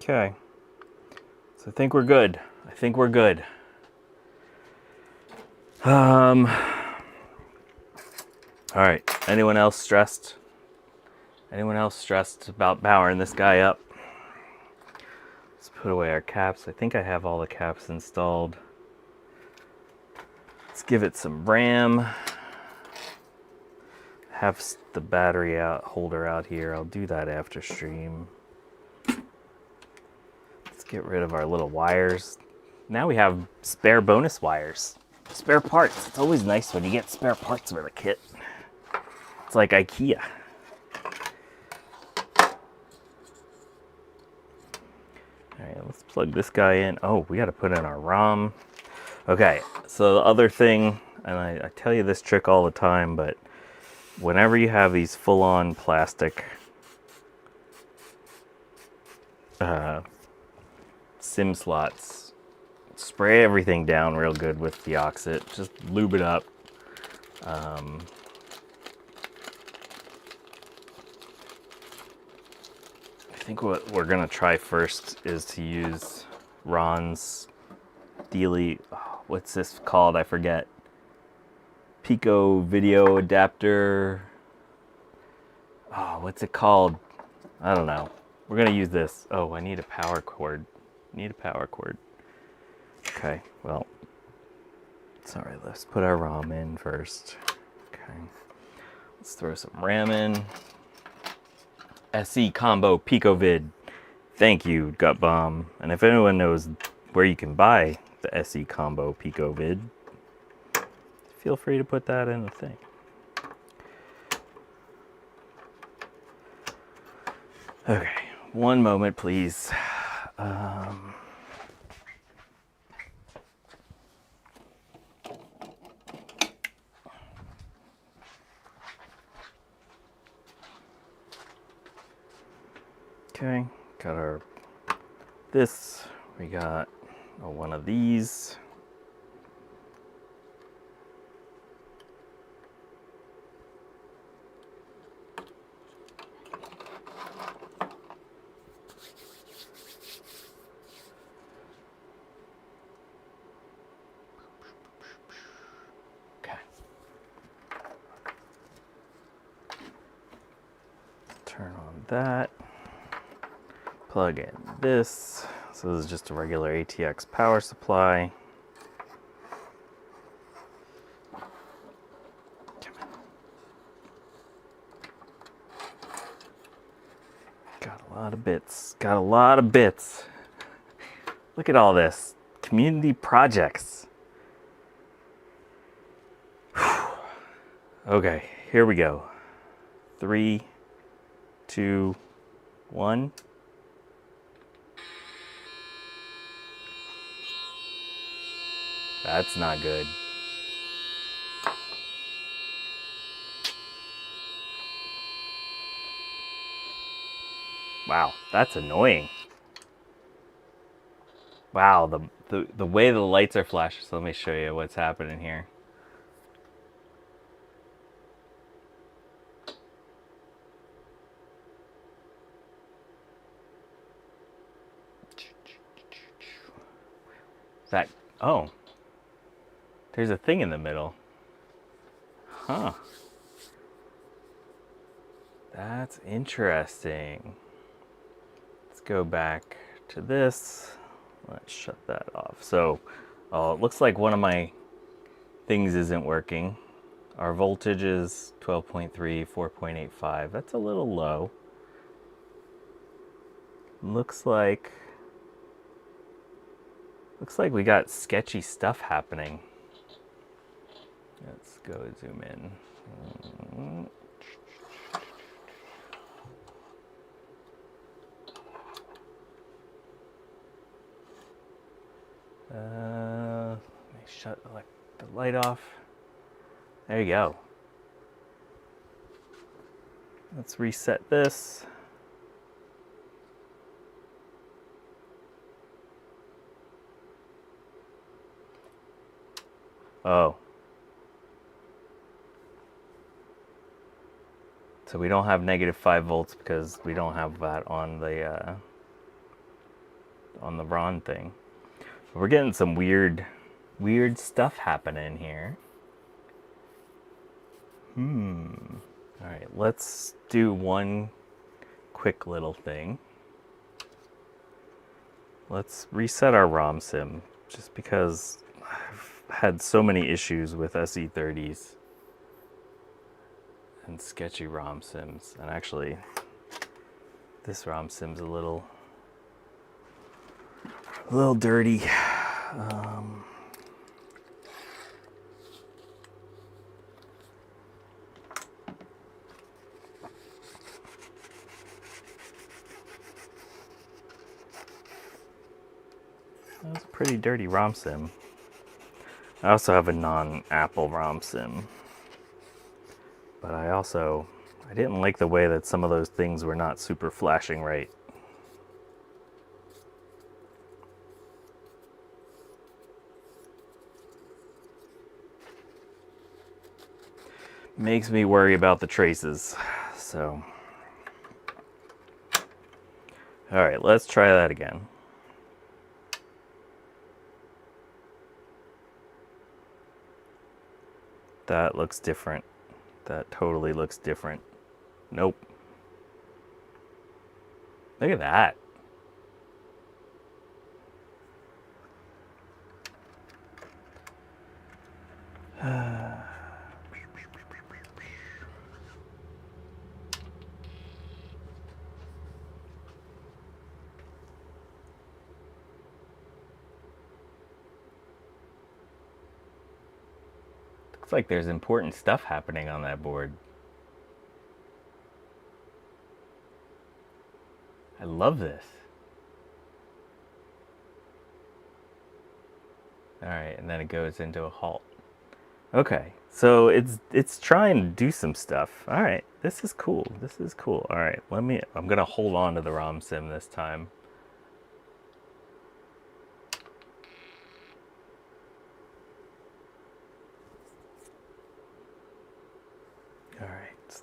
Okay. So I think we're good. I think we're good. All right. Anyone else stressed? Anyone else stressed about powering this guy up? Let's put away our caps. I think I have all the caps installed. Let's give it some RAM. Have the battery holder out here. I'll do that after stream. Let's get rid of our little wires. Now we have spare bonus wires. Spare parts. It's always nice when you get spare parts with a kit. It's like IKEA. Alright, let's plug this guy in. Oh, we got to put in our ROM. Okay, so the other thing, and I tell you this trick all the time, but whenever you have these full-on plastic SIM slots, spray everything down real good with deoxit. Just lube it up. I think what we're gonna try first is to use Ron's Dealy, what's this called? I forget. Pico video adapter. Oh, what's it called? I don't know. We're gonna use this. Oh, I need a power cord. Okay, well, sorry, let's put our ROM in first. Okay, let's throw some RAM in. SE combo PicoVid. Thank you, Gut Bomb. And if anyone knows where you can buy the SE combo PicoVid, feel free to put that in the thing. Okay, one moment, please. Okay, got our this. We got one of these. Turn on that, plug in this. So this is just a regular ATX power supply. Got a lot of bits, got a lot of bits. Look at all this, community projects. Whew. Okay, here we go. 3, 2, 1. That's not good. Wow, that's annoying. Wow, the way the lights are flashing. So let me show you what's happening here. That, oh, there's a thing in the middle. Huh. That's interesting. Let's go back to this. Let's shut that off. So, it looks like one of my things isn't working. Our voltage is 12.3, 4.85. That's a little low. Looks like we got sketchy stuff happening. Let's go zoom in. Let me shut the light off. There you go. Let's reset this. Oh. So we don't have -5 volts because we don't have that on the RON thing. We're getting some weird stuff happening here. All right, let's do one quick little thing. Let's reset our ROM sim, just because I've had so many issues with SE30s and sketchy ROM sims. And actually, this ROM sim's a little dirty. That's a pretty dirty ROM sim. I also have a non-Apple ROM sim. But I didn't like the way that some of those things were not super flashing right. Makes me worry about the traces. So, all right, let's try that again. That looks different. That totally looks different. Nope. Look at that. Looks like there's important stuff happening on that board. I love this. All right, and then it goes into a halt. Okay, so it's trying to do some stuff. All right, this is cool. This is cool. All right, I'm gonna hold on to the ROM sim this time.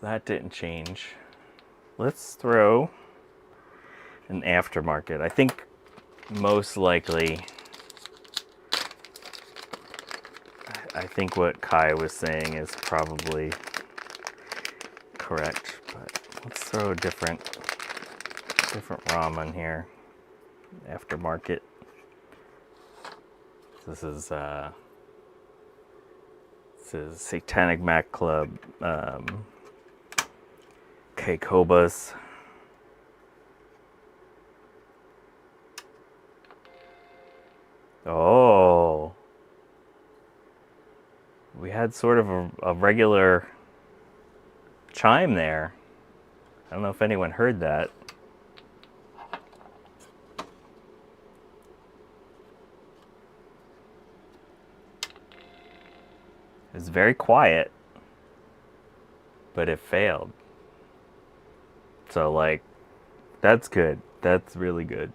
that didn't change. Let's throw an aftermarket. I think most likely, I think what Kai was saying is probably correct, but let's throw a different ROM on here. Aftermarket. This is Satanic Mac Club, K-Cobas. Oh, we had sort of a regular chime there. I don't know if anyone heard that. It's very quiet, but it failed. So, like, that's good. That's really good.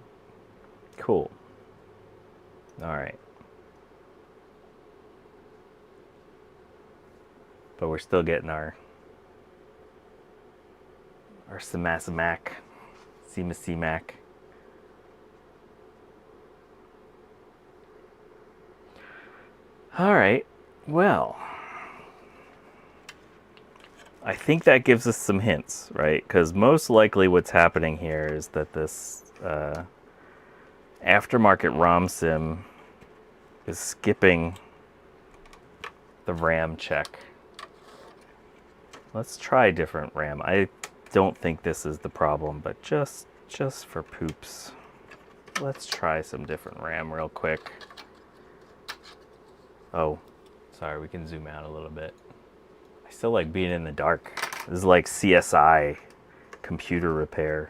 Cool. All right. But we're still getting our CMAC. All right. Well, I think that gives us some hints, right? Because most likely what's happening here is that this aftermarket ROM sim is skipping the RAM check. Let's try different RAM. I don't think this is the problem, but just for poops, let's try some different RAM real quick. Oh, sorry, we can zoom out a little bit. I still like being in the dark. This is like CSI computer repair.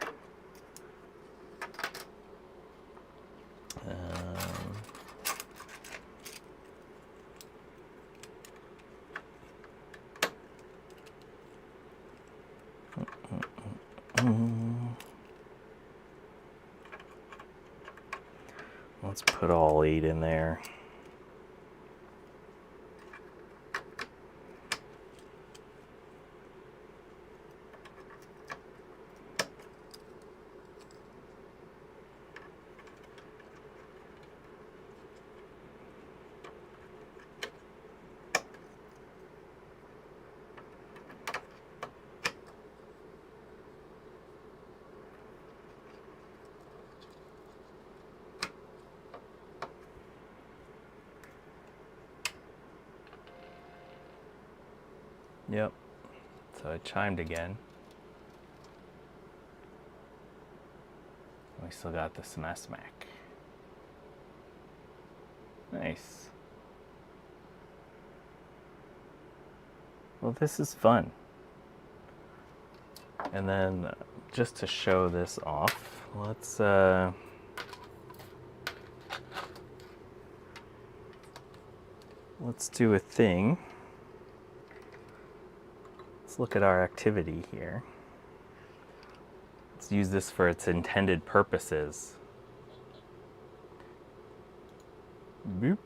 Let's put all 8 in there. Yep, so it chimed again. We still got the SMAC. Nice. Well, this is fun. And then just to show this off, let's do a thing. Let's look at our activity here. Let's use this for its intended purposes. Boop.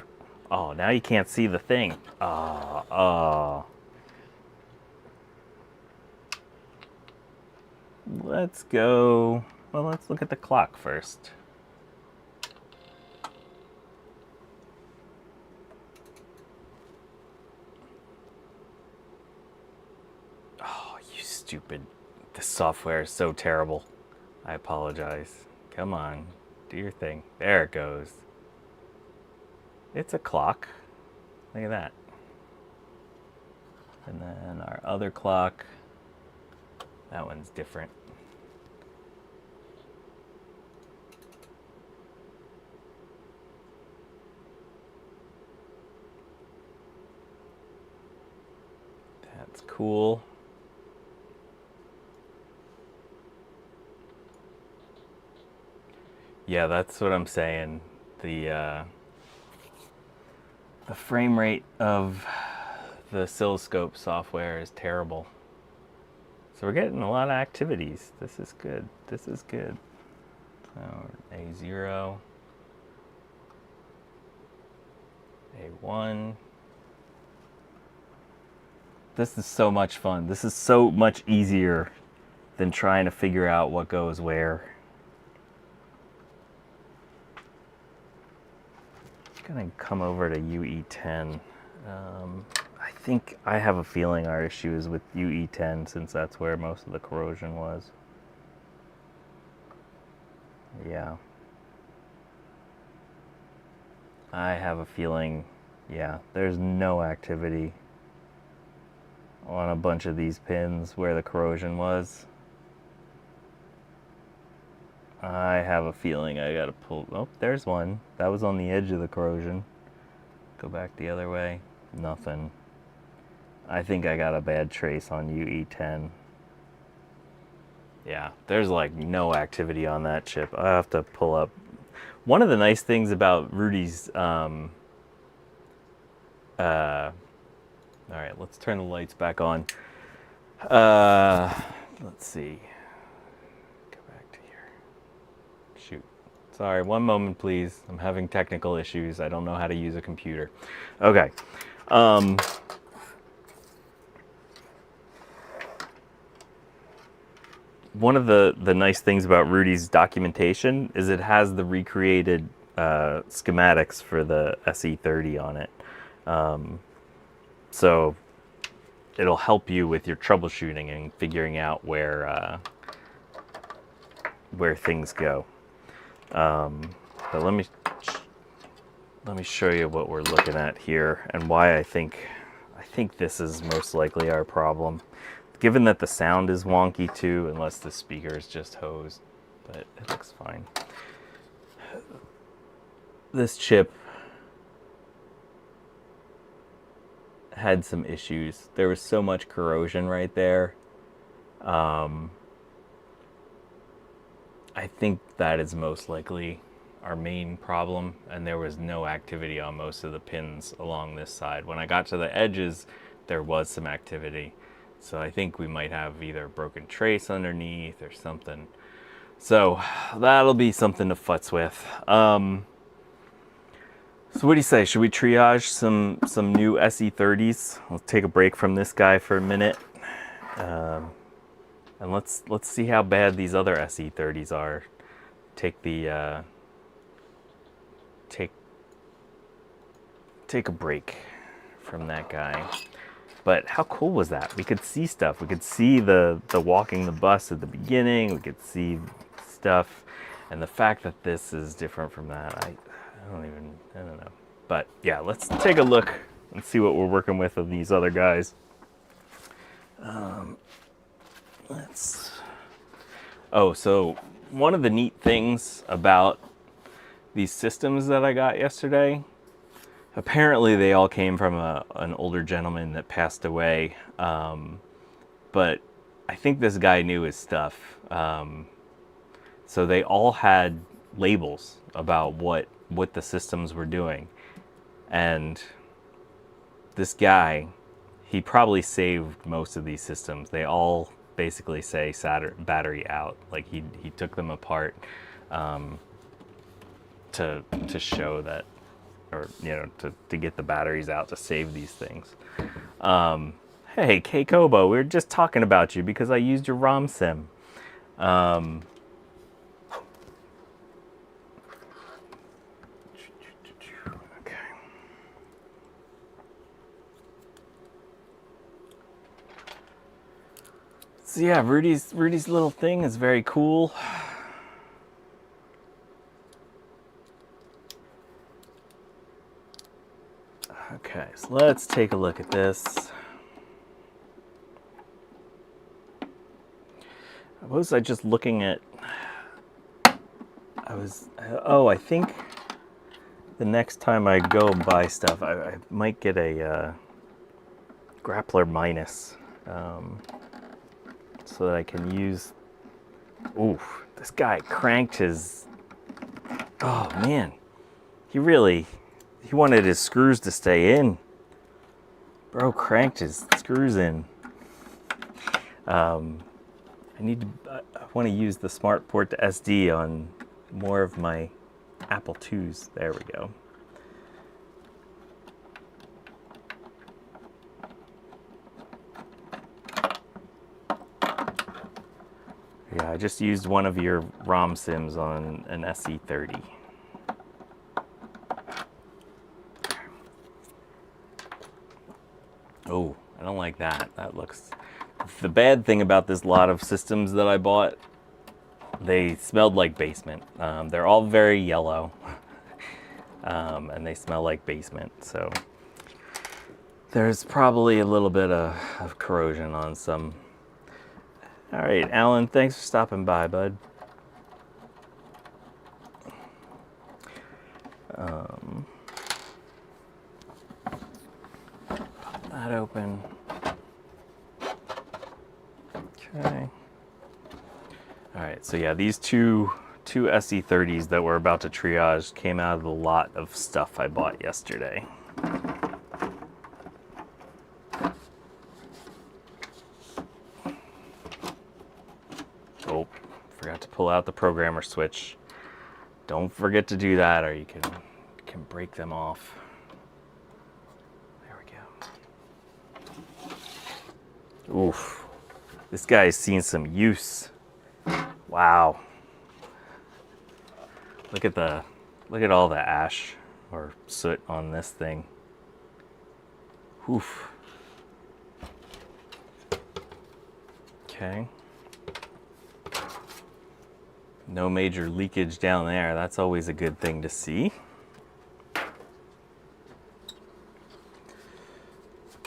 Oh, now you can't see the thing. Let's go. Well, let's look at the clock first. Oh, you stupid. This software is so terrible. I apologize. Come on, do your thing. There it goes. It's a clock. Look at that. And then our other clock, that one's different. That's cool. Yeah, that's what I'm saying. The frame rate of the oscilloscope software is terrible. So we're getting a lot of activities. This is good. This is good. So A0, A1, This is so much fun. This is so much easier than trying to figure out what goes where. I'm gonna come over to UE10. I think I have a feeling our issue is with UE10 since that's where most of the corrosion was. Yeah. I have a feeling, yeah, there's no activity on a bunch of these pins where the corrosion was. I have a feeling I gotta pull, oh, there's one. That was on the edge of the corrosion. Go back the other way, nothing. I think I got a bad trace on UE10. Yeah, there's like no activity on that chip. I have to pull up. One of the nice things about Rudy's, all right, let's turn the lights back on. Let's see. Go back to here. Shoot. Sorry, one moment, please. I'm having technical issues. I don't know how to use a computer. Okay. One of the nice things about Rudy's documentation is it has the recreated schematics for the SE30 on it. So it'll help you with your troubleshooting and figuring out where things go. But let me show you what we're looking at here and why I think this is most likely our problem. Given that the sound is wonky too, unless the speaker is just hosed, but it looks fine. This chip had some issues. There was so much corrosion right there. I think that is most likely our main problem, and there was no activity on most of the pins along this side. When I got to the edges, there was some activity. So I think we might have either a broken trace underneath or something. So that'll be something to futz with. So what do you say? Should we triage some new SE30s? Let's take a break from this guy for a minute. And let's see how bad these other SE30s are. Take the take a break from that guy. But how cool was that? We could see stuff. We could see the walking the bus at the beginning. We could see stuff. And the fact that this is different from that, I don't know. But yeah, let's take a look and see what we're working with of these other guys. Oh, so one of the neat things about these systems that I got yesterday, apparently they all came from an older gentleman that passed away, but I think this guy knew his stuff. So they all had labels about what the systems were doing. And this guy, he probably saved most of these systems. They all basically say battery out. Like he took them apart to show that, or to get the batteries out to save these things. Hey, K-Kobo, we were just talking about you because I used your ROM sim. Okay. So yeah, Rudy's little thing is very cool. Okay, so let's take a look at this. Was I just looking at... I think the next time I go and buy stuff, I might get a Grappler Minus so that I can use... Oof, this guy cranked his... Oh man, he wanted his screws to stay in. Bro cranked his screws in. I want to use the smart port to SD on more of my Apple IIs. There we go. Yeah, I just used one of your ROM sims on an SE30. Oh, I don't like that. That looks... The bad thing about this lot of systems that I bought, they smelled like basement. They're all very yellow, and they smell like basement, so there's probably a little bit of corrosion on some. All right, Alan, thanks for stopping by, bud. Pop that open. Okay. All right, so yeah, these two SE30s that we're about to triage came out of the lot of stuff I bought yesterday. Oh, forgot to pull out the programmer switch. Don't forget to do that or you can break them off. There we go. Oof. This guy's seen some use. Wow. Look at all the ash or soot on this thing. Oof. Okay. No major leakage down there. That's always a good thing to see.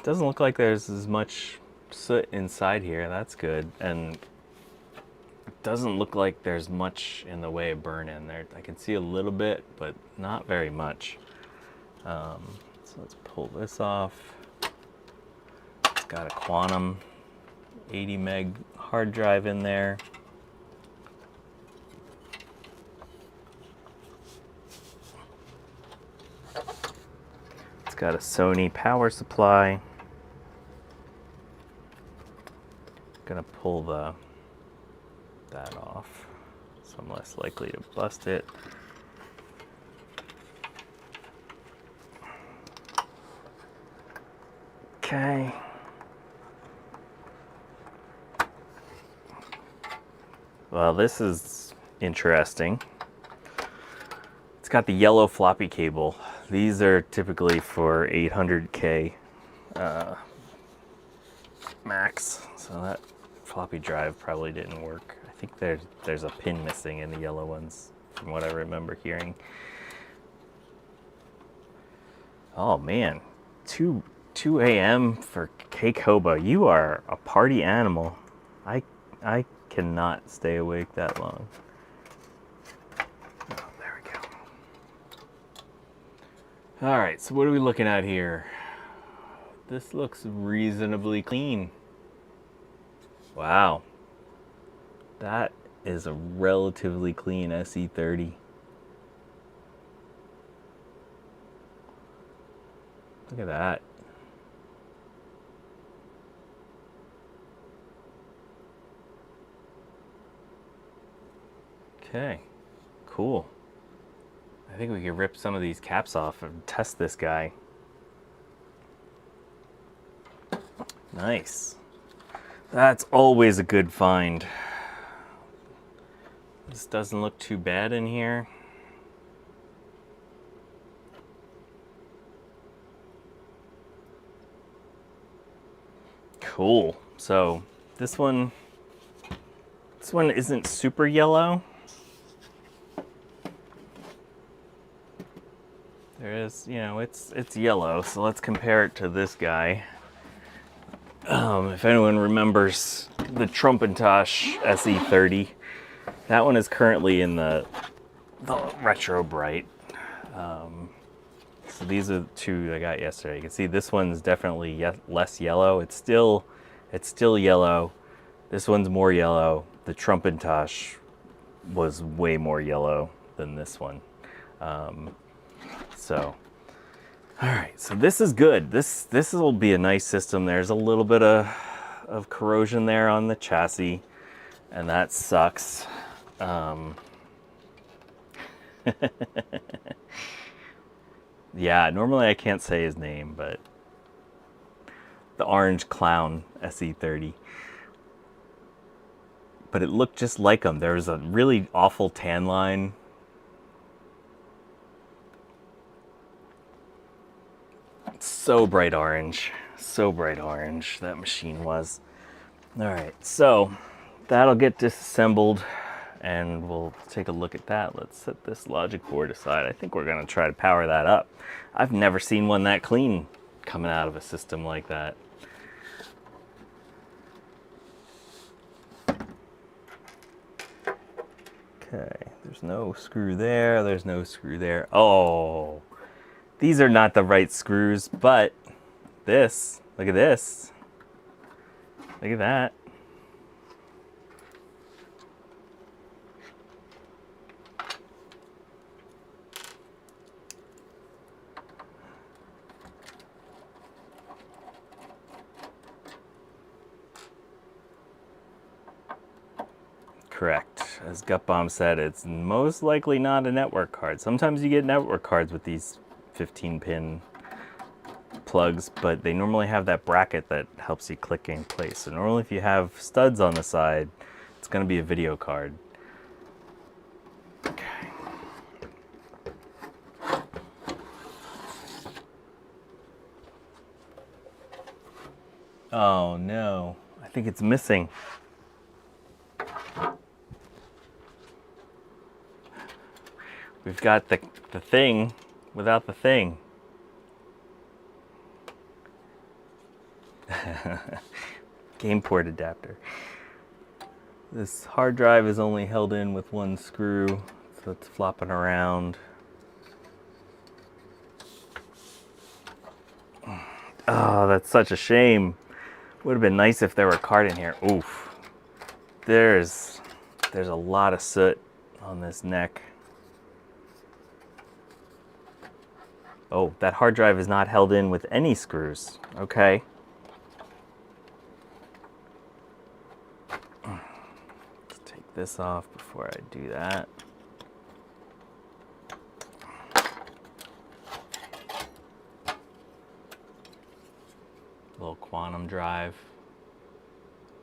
Doesn't look like there's as much soot inside here. That's good. And it doesn't look like there's much in the way of burn in there. I can see a little bit, but not very much. So let's pull this off. It's got a Quantum 80 meg hard drive in there. It's got a Sony power supply. Gonna pull that off, so I'm less likely to bust it. Okay. Well, this is interesting. It's got the yellow floppy cable. These are typically for 800K max, so that floppy drive probably didn't work. I think there's a pin missing in the yellow ones, from what I remember hearing. Oh man, 2 a.m. for Cake Hoba. You are a party animal. I cannot stay awake that long. Oh, there we go. All right, so what are we looking at here? This looks reasonably clean. Wow. That is a relatively clean SE30. Look at that. Okay, cool. I think we could rip some of these caps off and test this guy. Nice. That's always a good find. This doesn't look too bad in here. Cool. So this one isn't super yellow. There is, you know, it's yellow. So let's compare it to this guy. If anyone remembers the Macintosh SE30, that one is currently in the retro bright. So these are the two I got yesterday. You can see this one's definitely less yellow. It's still yellow. This one's more yellow. The Macintosh was way more yellow than this one. So. All right, so this is good. This will be a nice system. There's a little bit of corrosion there on the chassis, and that sucks. Yeah, normally I can't say his name, but the Orange Clown SE30. but it looked just like them. There was a really awful tan line. So bright orange that machine was. All right, so that'll get disassembled and we'll take a look at that. Let's set this logic board aside. I think we're gonna try to power that up. I've never seen one that clean coming out of a system like that. Okay, there's no screw there, there's no screw there. Oh, these are not the right screws, but this, look at this. Look at that. Correct. As Gutbomb said, it's most likely not a network card. Sometimes you get network cards with these 15-pin plugs, but they normally have that bracket that helps you click in place. So normally if you have studs on the side, it's going to be a video card. Okay. Oh no, I think it's missing. We've got the thing without the thing. Game port adapter. This hard drive is only held in with one screw, so it's flopping around. Oh, that's such a shame. Would have been nice if there were a card in here. Oof. There's a lot of soot on this neck. Oh, that hard drive is not held in with any screws. Okay. Let's take this off before I do that. Little quantum drive.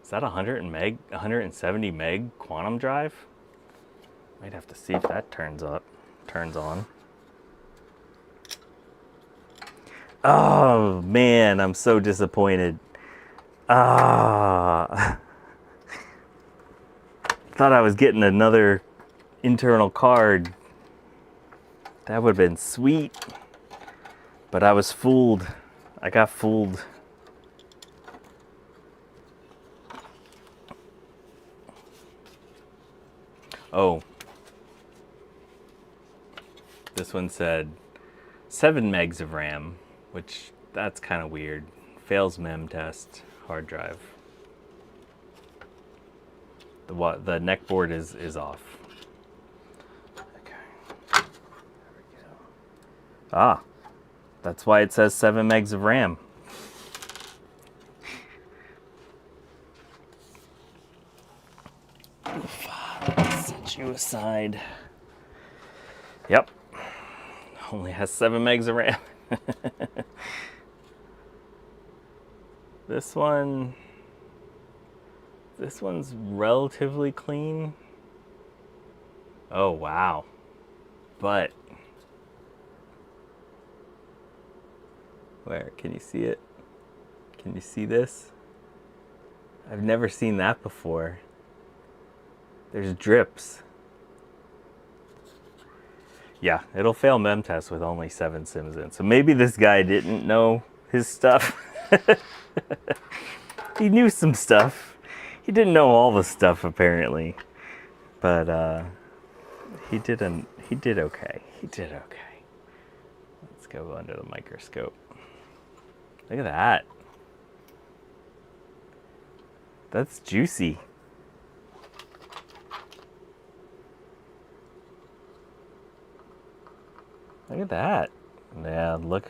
Is that 170 meg quantum drive? Might have to see if that turns on. Oh man, I'm so disappointed. Thought I was getting another internal card. That would have been sweet. But I was fooled. I got fooled. Oh. This one said 7 megs of RAM. Which, that's kind of weird. Fails mem test, hard drive. The neck board is off. Okay. There we go. Ah, that's why it says 7 megs of RAM. Let's set you aside. Yep. Only has 7 megs of RAM. This one's relatively clean. Oh wow. But where can you see it? Can you see this? I've never seen that before. There's drips. Yeah, it'll fail mem test with only 7 sims in. So maybe this guy didn't know his stuff. He knew some stuff. He didn't know all the stuff apparently. But he did okay. He did okay. Let's go under the microscope. Look at that. That's juicy. Look at that. Yeah, look.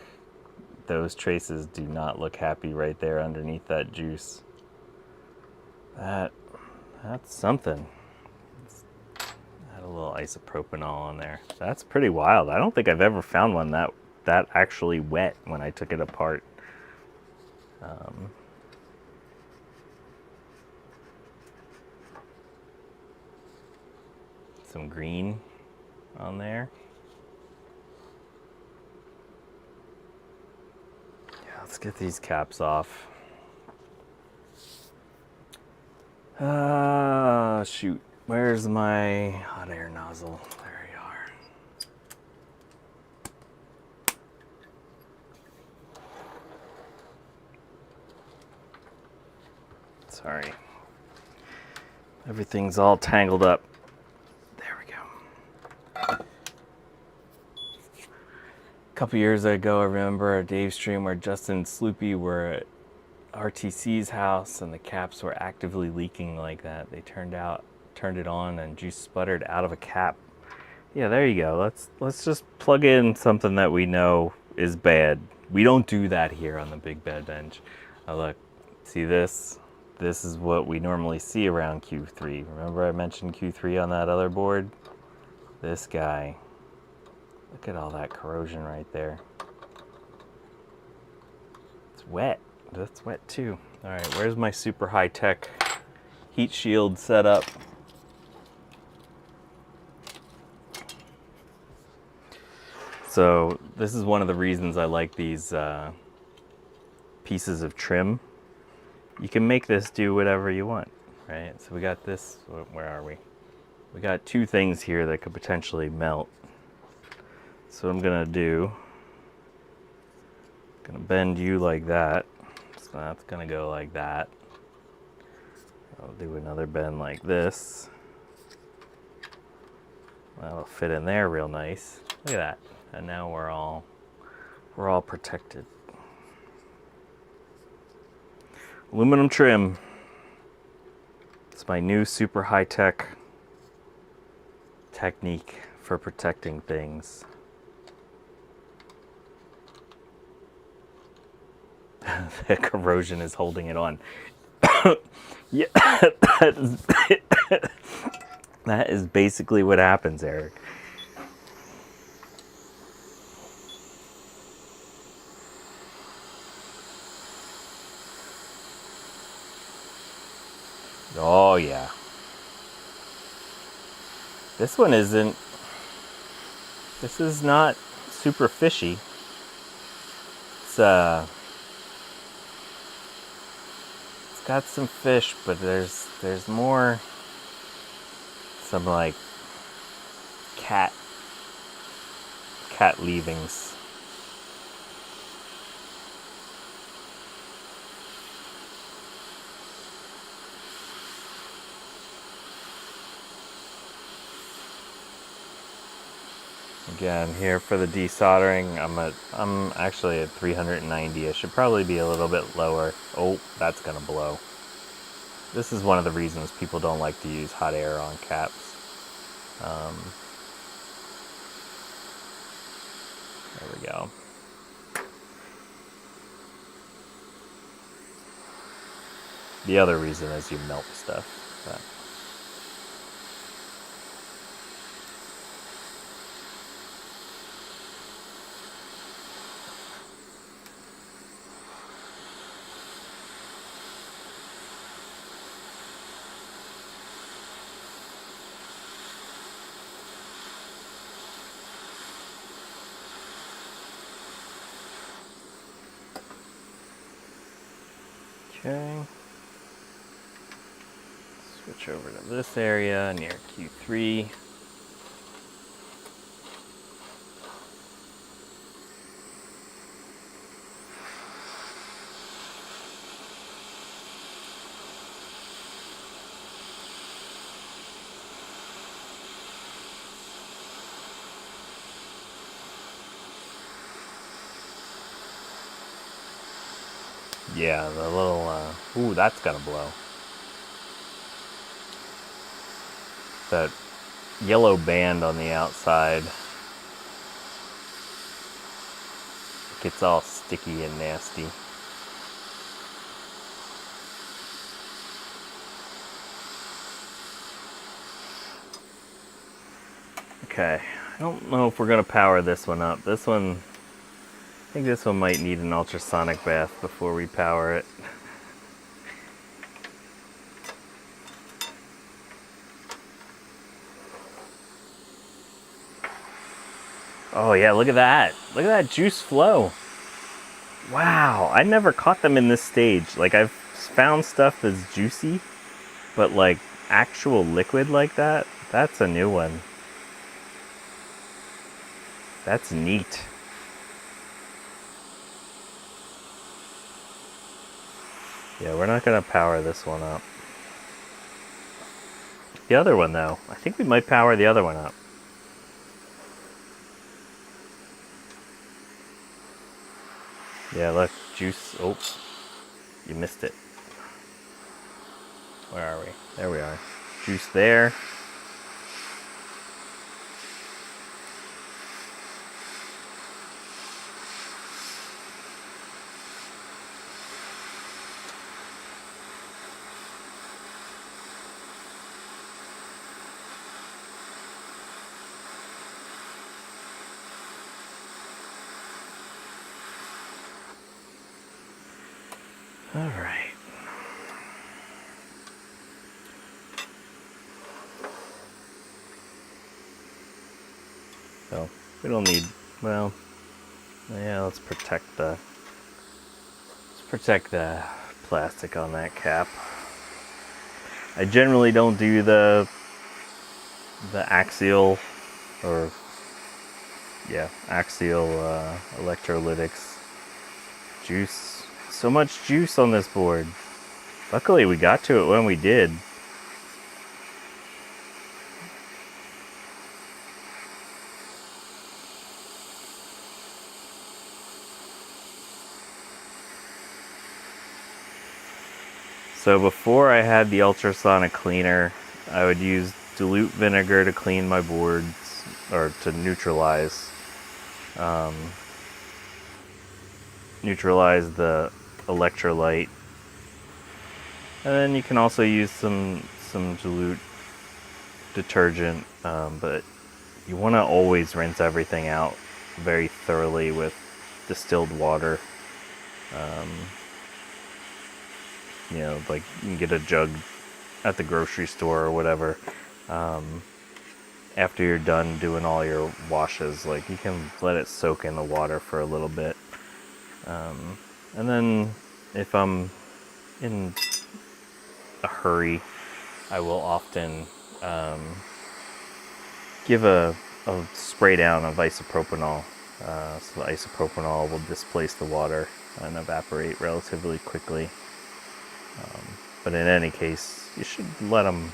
Those traces do not look happy right there underneath that juice. That's something. Let's add a little isopropanol on there. That's pretty wild. I don't think I've ever found one that actually wet when I took it apart. some green on there. Yeah, let's get these caps off. Shoot. Where's my hot air nozzle? There you are. Sorry. Everything's all tangled up. There we go. A couple years ago, I remember a Dave stream where Justin and Sloopy were at RTC's house and the caps were actively leaking like that. They turned it on and juice sputtered out of a cap. Yeah, there you go. Let's just plug in something that we know is bad. We don't do that here on the BigBadBench. Look, see this? This is what we normally see around Q3. Remember I mentioned Q3 on that other board? This guy. Look at all that corrosion right there. It's wet. That's wet too. All right, where's my super high-tech heat shield setup? So this is one of the reasons I like these pieces of trim. You can make this do whatever you want, right? So we got this, where are we? We got two things here that could potentially melt. So what I'm gonna do, I'm gonna bend you like that. So that's gonna go like that. I'll do another bend like this. That'll fit in there real nice. Look at that. And now we're all protected. Aluminum trim. It's my new super high-tech technique for protecting things. The corrosion is holding it on. Yeah, that is basically what happens, Eric. Oh yeah. This one isn't. This is not super fishy. It's got some fish, but there's more some like cat leavings. Again, here for the desoldering, I'm actually at 390. I should probably be a little bit lower. Oh, that's gonna blow. This is one of the reasons people don't like to use hot air on caps. There we go. The other reason is you melt stuff. But. Okay. Switch over to this area near Q3. Yeah, the little, ooh, that's gonna blow. That yellow band on the outside gets all sticky and nasty. Okay, I don't know if we're gonna power this one up. This one, I think this one might need an ultrasonic bath before we power it. Oh yeah, look at that. Look at that juice flow. Wow, I never caught them in this stage. Like, I've found stuff that's juicy, but like actual liquid like that, that's a new one. That's neat. Yeah, we're not gonna power this one up. The other one though, I think we might power the other one up. Yeah, look, juice. Oh, you missed it. Where are we? There we are. Juice there. All right. So we don't need, well, yeah, let's protect the plastic on that cap. I generally don't do the axial, or yeah, axial electrolytics. Juice. So much juice on this board. Luckily we got to it when we did. So before I had the ultrasonic cleaner, I would use dilute vinegar to clean my boards, or to neutralize the electrolyte. And then you can also use some dilute detergent, but you want to always rinse everything out very thoroughly with distilled water. You know, like you can get a jug at the grocery store or whatever. After you're done doing all your washes, like you can let it soak in the water for a little bit. And then if I'm in a hurry, I will often give a spray down of isopropanol. So the isopropanol will displace the water and evaporate relatively quickly. But in any case, you should let them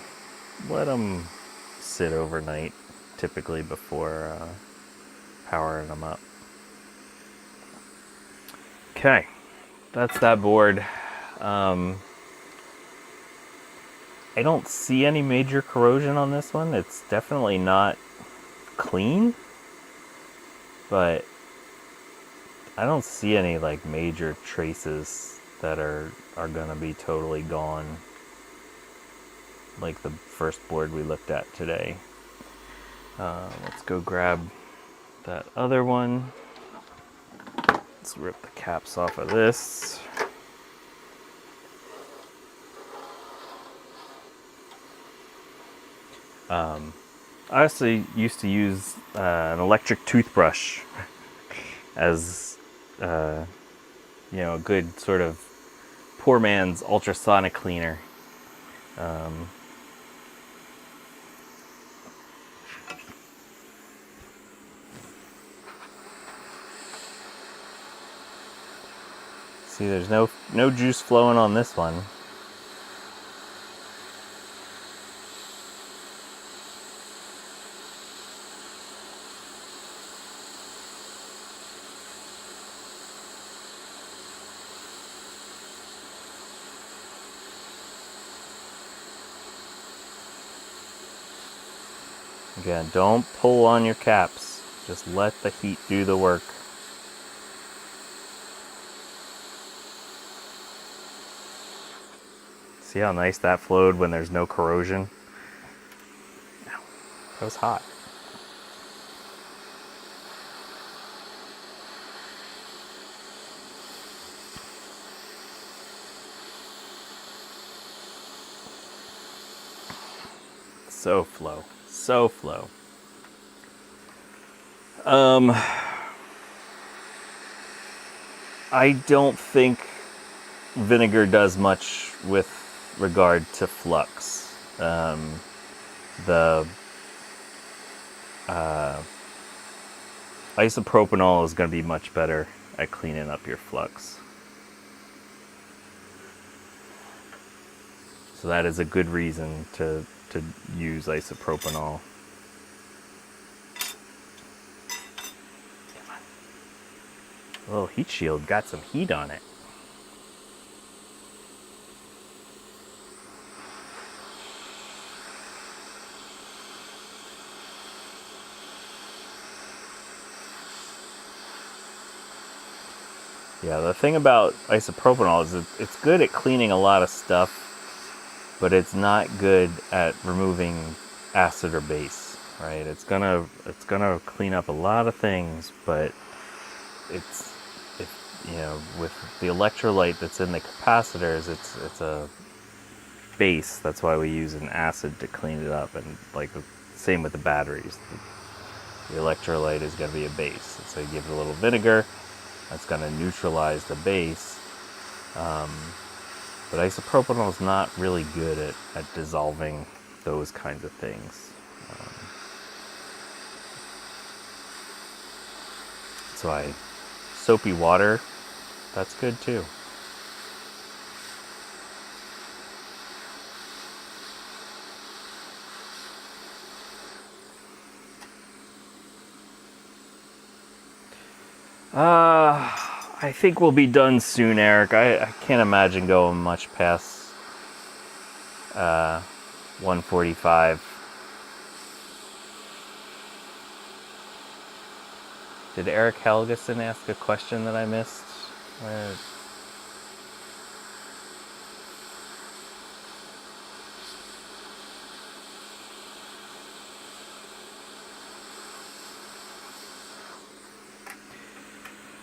sit overnight, typically before powering them up. Okay, that's that board. I don't see any major corrosion on this one. It's definitely not clean, but I don't see any like major traces that are gonna be totally gone, like the first board we looked at today. Let's go grab that other one. Let's rip the caps off of this. I actually used to use an electric toothbrush as you know, a good sort of poor man's ultrasonic cleaner. See, there's no juice flowing on this one. Again, don't pull on your caps. Just let the heat do the work. See how nice that flowed when there's no corrosion? Ow, that was hot. So flow. So flow. I don't think vinegar does much with regard to flux. The isopropanol is going to be much better at cleaning up your flux. So that is a good reason to use isopropanol. A little heat shield got some heat on it. Yeah, the thing about isopropanol is it's good at cleaning a lot of stuff, but it's not good at removing acid or base, right? It's gonna clean up a lot of things, but with the electrolyte that's in the capacitors, it's a base. That's why we use an acid to clean it up, and like the same with the batteries. The electrolyte is going to be a base, so you give it a little vinegar. That's going to neutralize the base. But isopropanol is not really good at dissolving those kinds of things. That's why soapy water, that's good too. I think we'll be done soon, Eric. I can't imagine going much past 1:45. Did Eric Helgeson ask a question that I missed?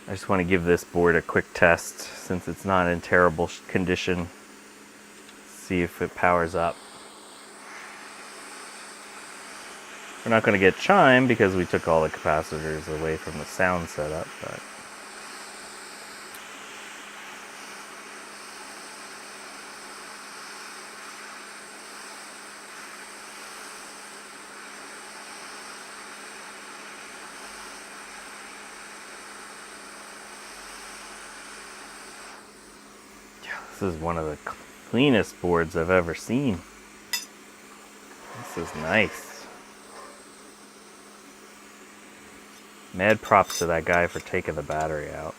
I just want to give this board a quick test since it's not in terrible condition. See if it powers up. We're not going to get chime because we took all the capacitors away from the sound setup, but this is one of the cleanest boards I've ever seen. This is nice. Mad props to that guy for taking the battery out.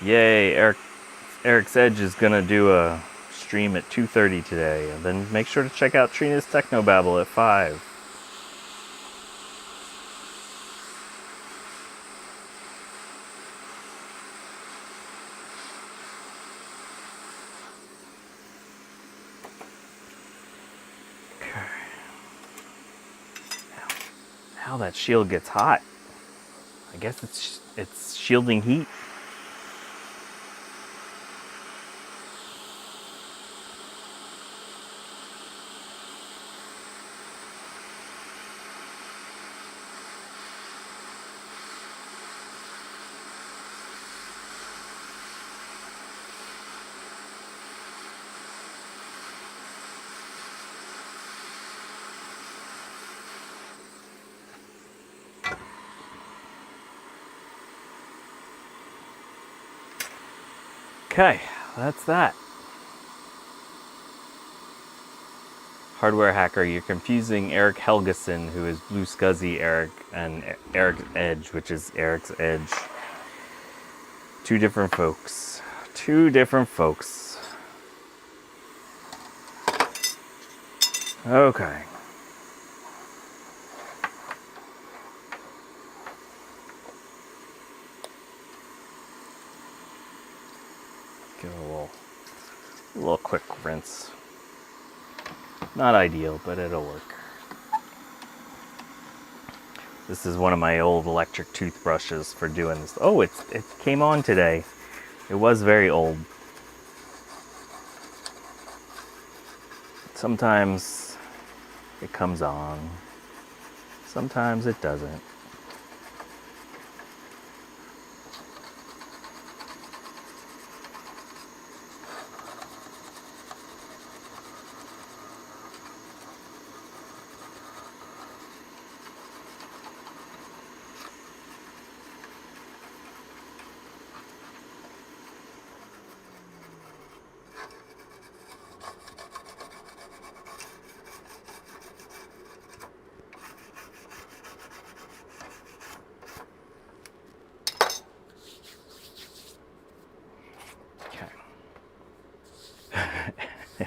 Yay, Eric's Edge is gonna do a stream at 2:30 today, and then make sure to check out Trina's Technobabble at 5. Now that shield gets hot. I guess it's shielding heat. Okay, that's that. Hardware hacker, you're confusing Eric Helgeson, who is Blue Scuzzy Eric, and Eric's Edge, which is Eric's Edge. Two different folks. Two different folks. Okay. Give it a little quick rinse. Not ideal, but it'll work. This is one of my old electric toothbrushes for doing this. Oh, it came on today. It was very old. Sometimes it comes on, sometimes it doesn't.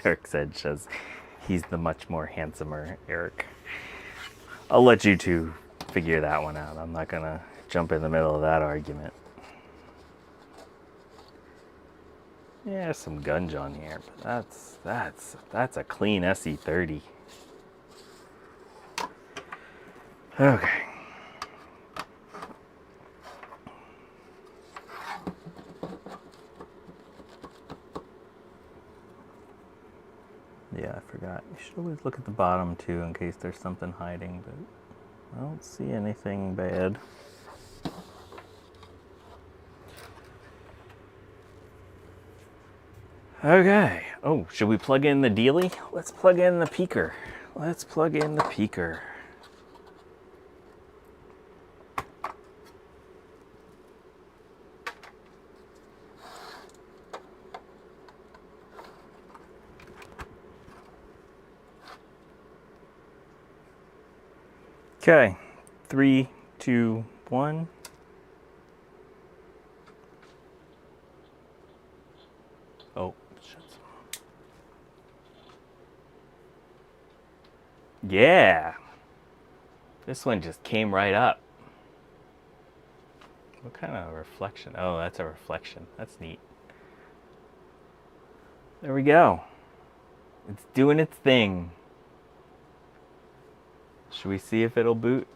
Eric says he's the much more handsomer Eric. I'll let you two figure that one out. I'm not gonna jump in the middle of that argument. Yeah, some gunge on here, but that's a clean SE30. Okay. Yeah, I forgot. You should always look at the bottom too in case there's something hiding, but I don't see anything bad. Okay. Oh, should we plug in the dealie? Let's plug in the Peeker. Let's plug in the Peeker. Okay, 3, 2, 1. Oh, shit. Yeah. This one just came right up. What kind of reflection? Oh, that's a reflection. That's neat. There we go. It's doing its thing. Should we see if it'll boot?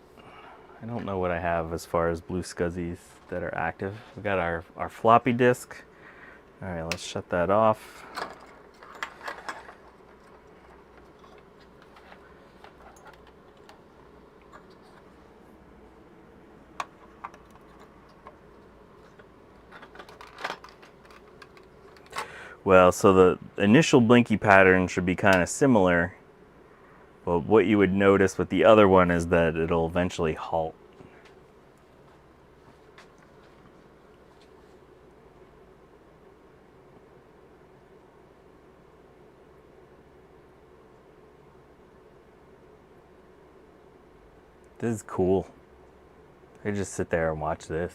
I don't know what I have as far as blue scuzzies that are active. We got our floppy disk. All right, let's shut that off. Well, so the initial blinky pattern should be kind of similar. But what you would notice with the other one is that it'll eventually halt. This is cool. I just sit there and watch this.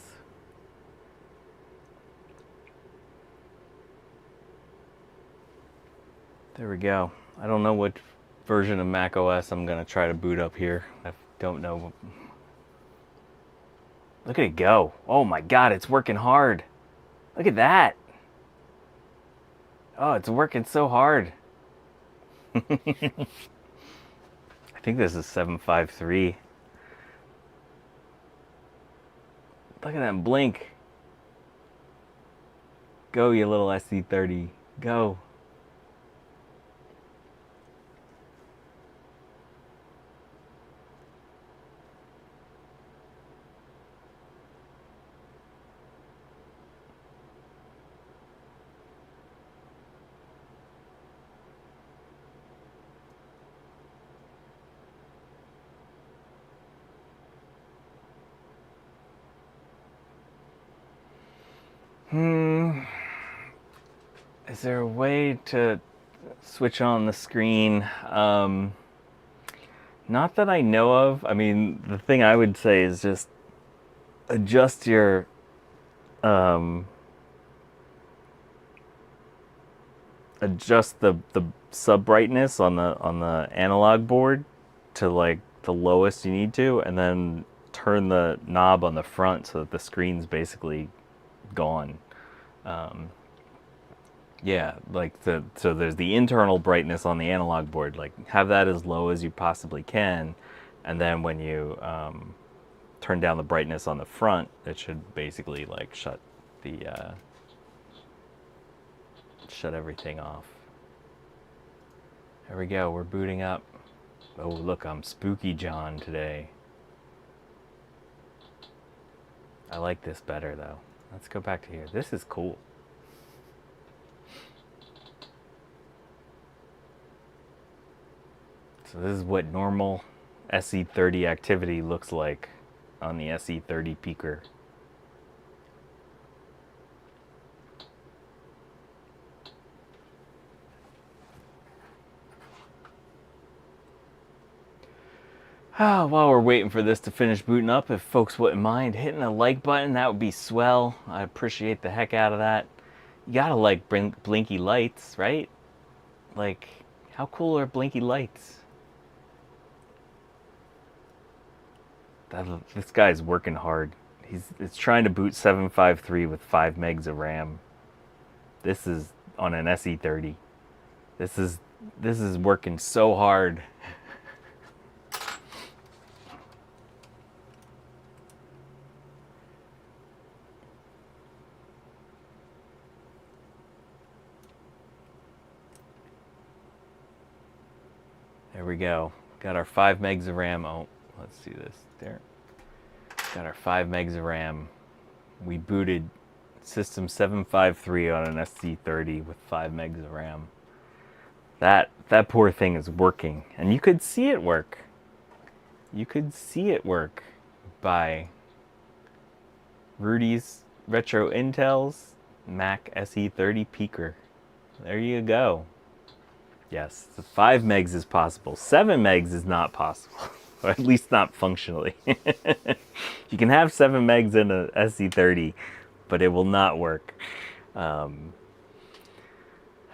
There we go. I don't know what version of Mac OS I'm gonna try to boot up here. I don't know. Look at it go. Oh my God, it's working hard. Look at that. Oh, it's working so hard. I think this is 753. Look at that blink. Go, you little SE30. Go. Is there a way to switch on the screen? Not that I know of. I mean, the thing I would say is just adjust your adjust the sub brightness on the analog board to like the lowest you need to, and then turn the knob on the front so that the screen's basically gone. Yeah, like so there's the internal brightness on the analog board, like have that as low as you possibly can, and then when you turn down the brightness on the front, it should basically like shut the shut everything off. There we go, we're booting up. Oh, look, I'm Spooky John today. I like this better, though. Let's go back to here. This is cool. So this is what normal SE30 activity looks like on the SE30 Peeker. While we're waiting for this to finish booting up, if folks wouldn't mind hitting a like button, that would be swell. I appreciate the heck out of that. You gotta like blinky lights, right? Like, how cool are blinky lights? This guy's working hard. It's trying to boot 753 with 5 megs of RAM. This is on an SE30. This is working so hard. There we go. Got our 5 megs of RAM. Oh, let's do this. There. Got our 5 megs of RAM. We booted system 753 on an SE30 with 5 megs of RAM. That poor thing is working. And you could see it work. You could see it work by Rudy's Retro Intel's Mac SE30 Peeker. There you go. Yes, the 5 megs is possible. 7 megs is not possible, or at least not functionally. You can have 7 megs in a SE30, but it will not work. All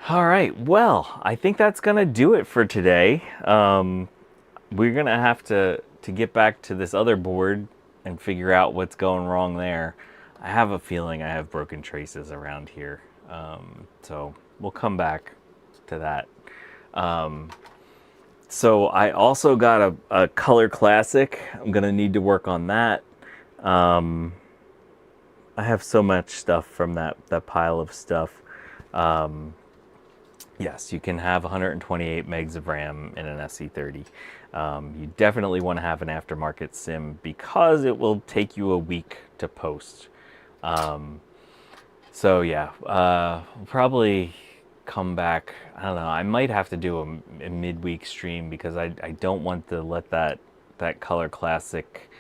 right, well, I think that's gonna do it for today. We're gonna have to get back to this other board and figure out what's going wrong there. I have a feeling I have broken traces around here, so we'll come back to that. So I also got a Color Classic. I'm gonna need to work on that. I have so much stuff from that pile of stuff. Yes, you can have 128 megs of RAM in an SE30. You definitely want to have an aftermarket SIM because it will take you a week to post. So yeah, we'll probably come back. I don't know, I might have to do a midweek stream because I don't want to let that Color Classic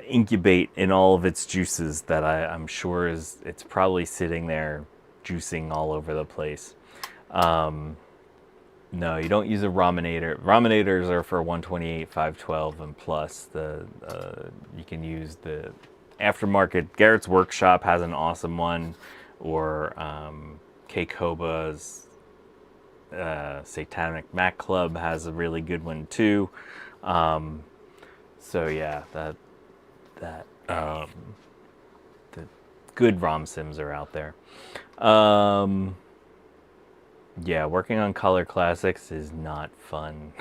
incubate in all of its juices that I'm sure it's probably sitting there juicing all over the place. No, you don't use a Rominator. Rominators are for 128, 512 and plus. You can use the aftermarket. Garrett's Workshop has an awesome one, or K-Koba's Satanic Mac Club has a really good one too. So yeah, the good ROM sims are out there. Yeah, working on Color Classics is not fun.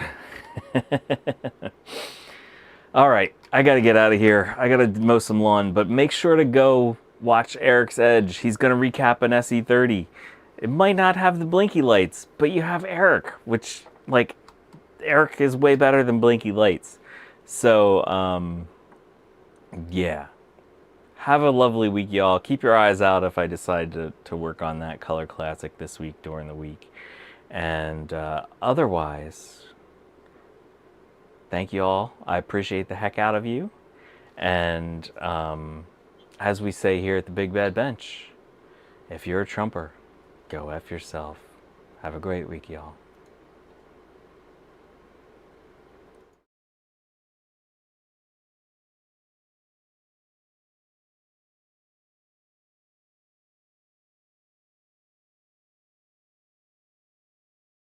All right, I gotta get out of here. I gotta mow some lawn, but make sure to go watch Eric's Edge. He's gonna recap an SE30. It might not have the blinky lights, but you have Eric, which, like, Eric is way better than blinky lights. So, yeah. Have a lovely week, y'all. Keep your eyes out if I decide to work on that Color Classic this week during the week. And otherwise, thank you all. I appreciate the heck out of you. And as we say here at the Big Bad Bench, if you're a Trumper, go F yourself. Have a great week, y'all.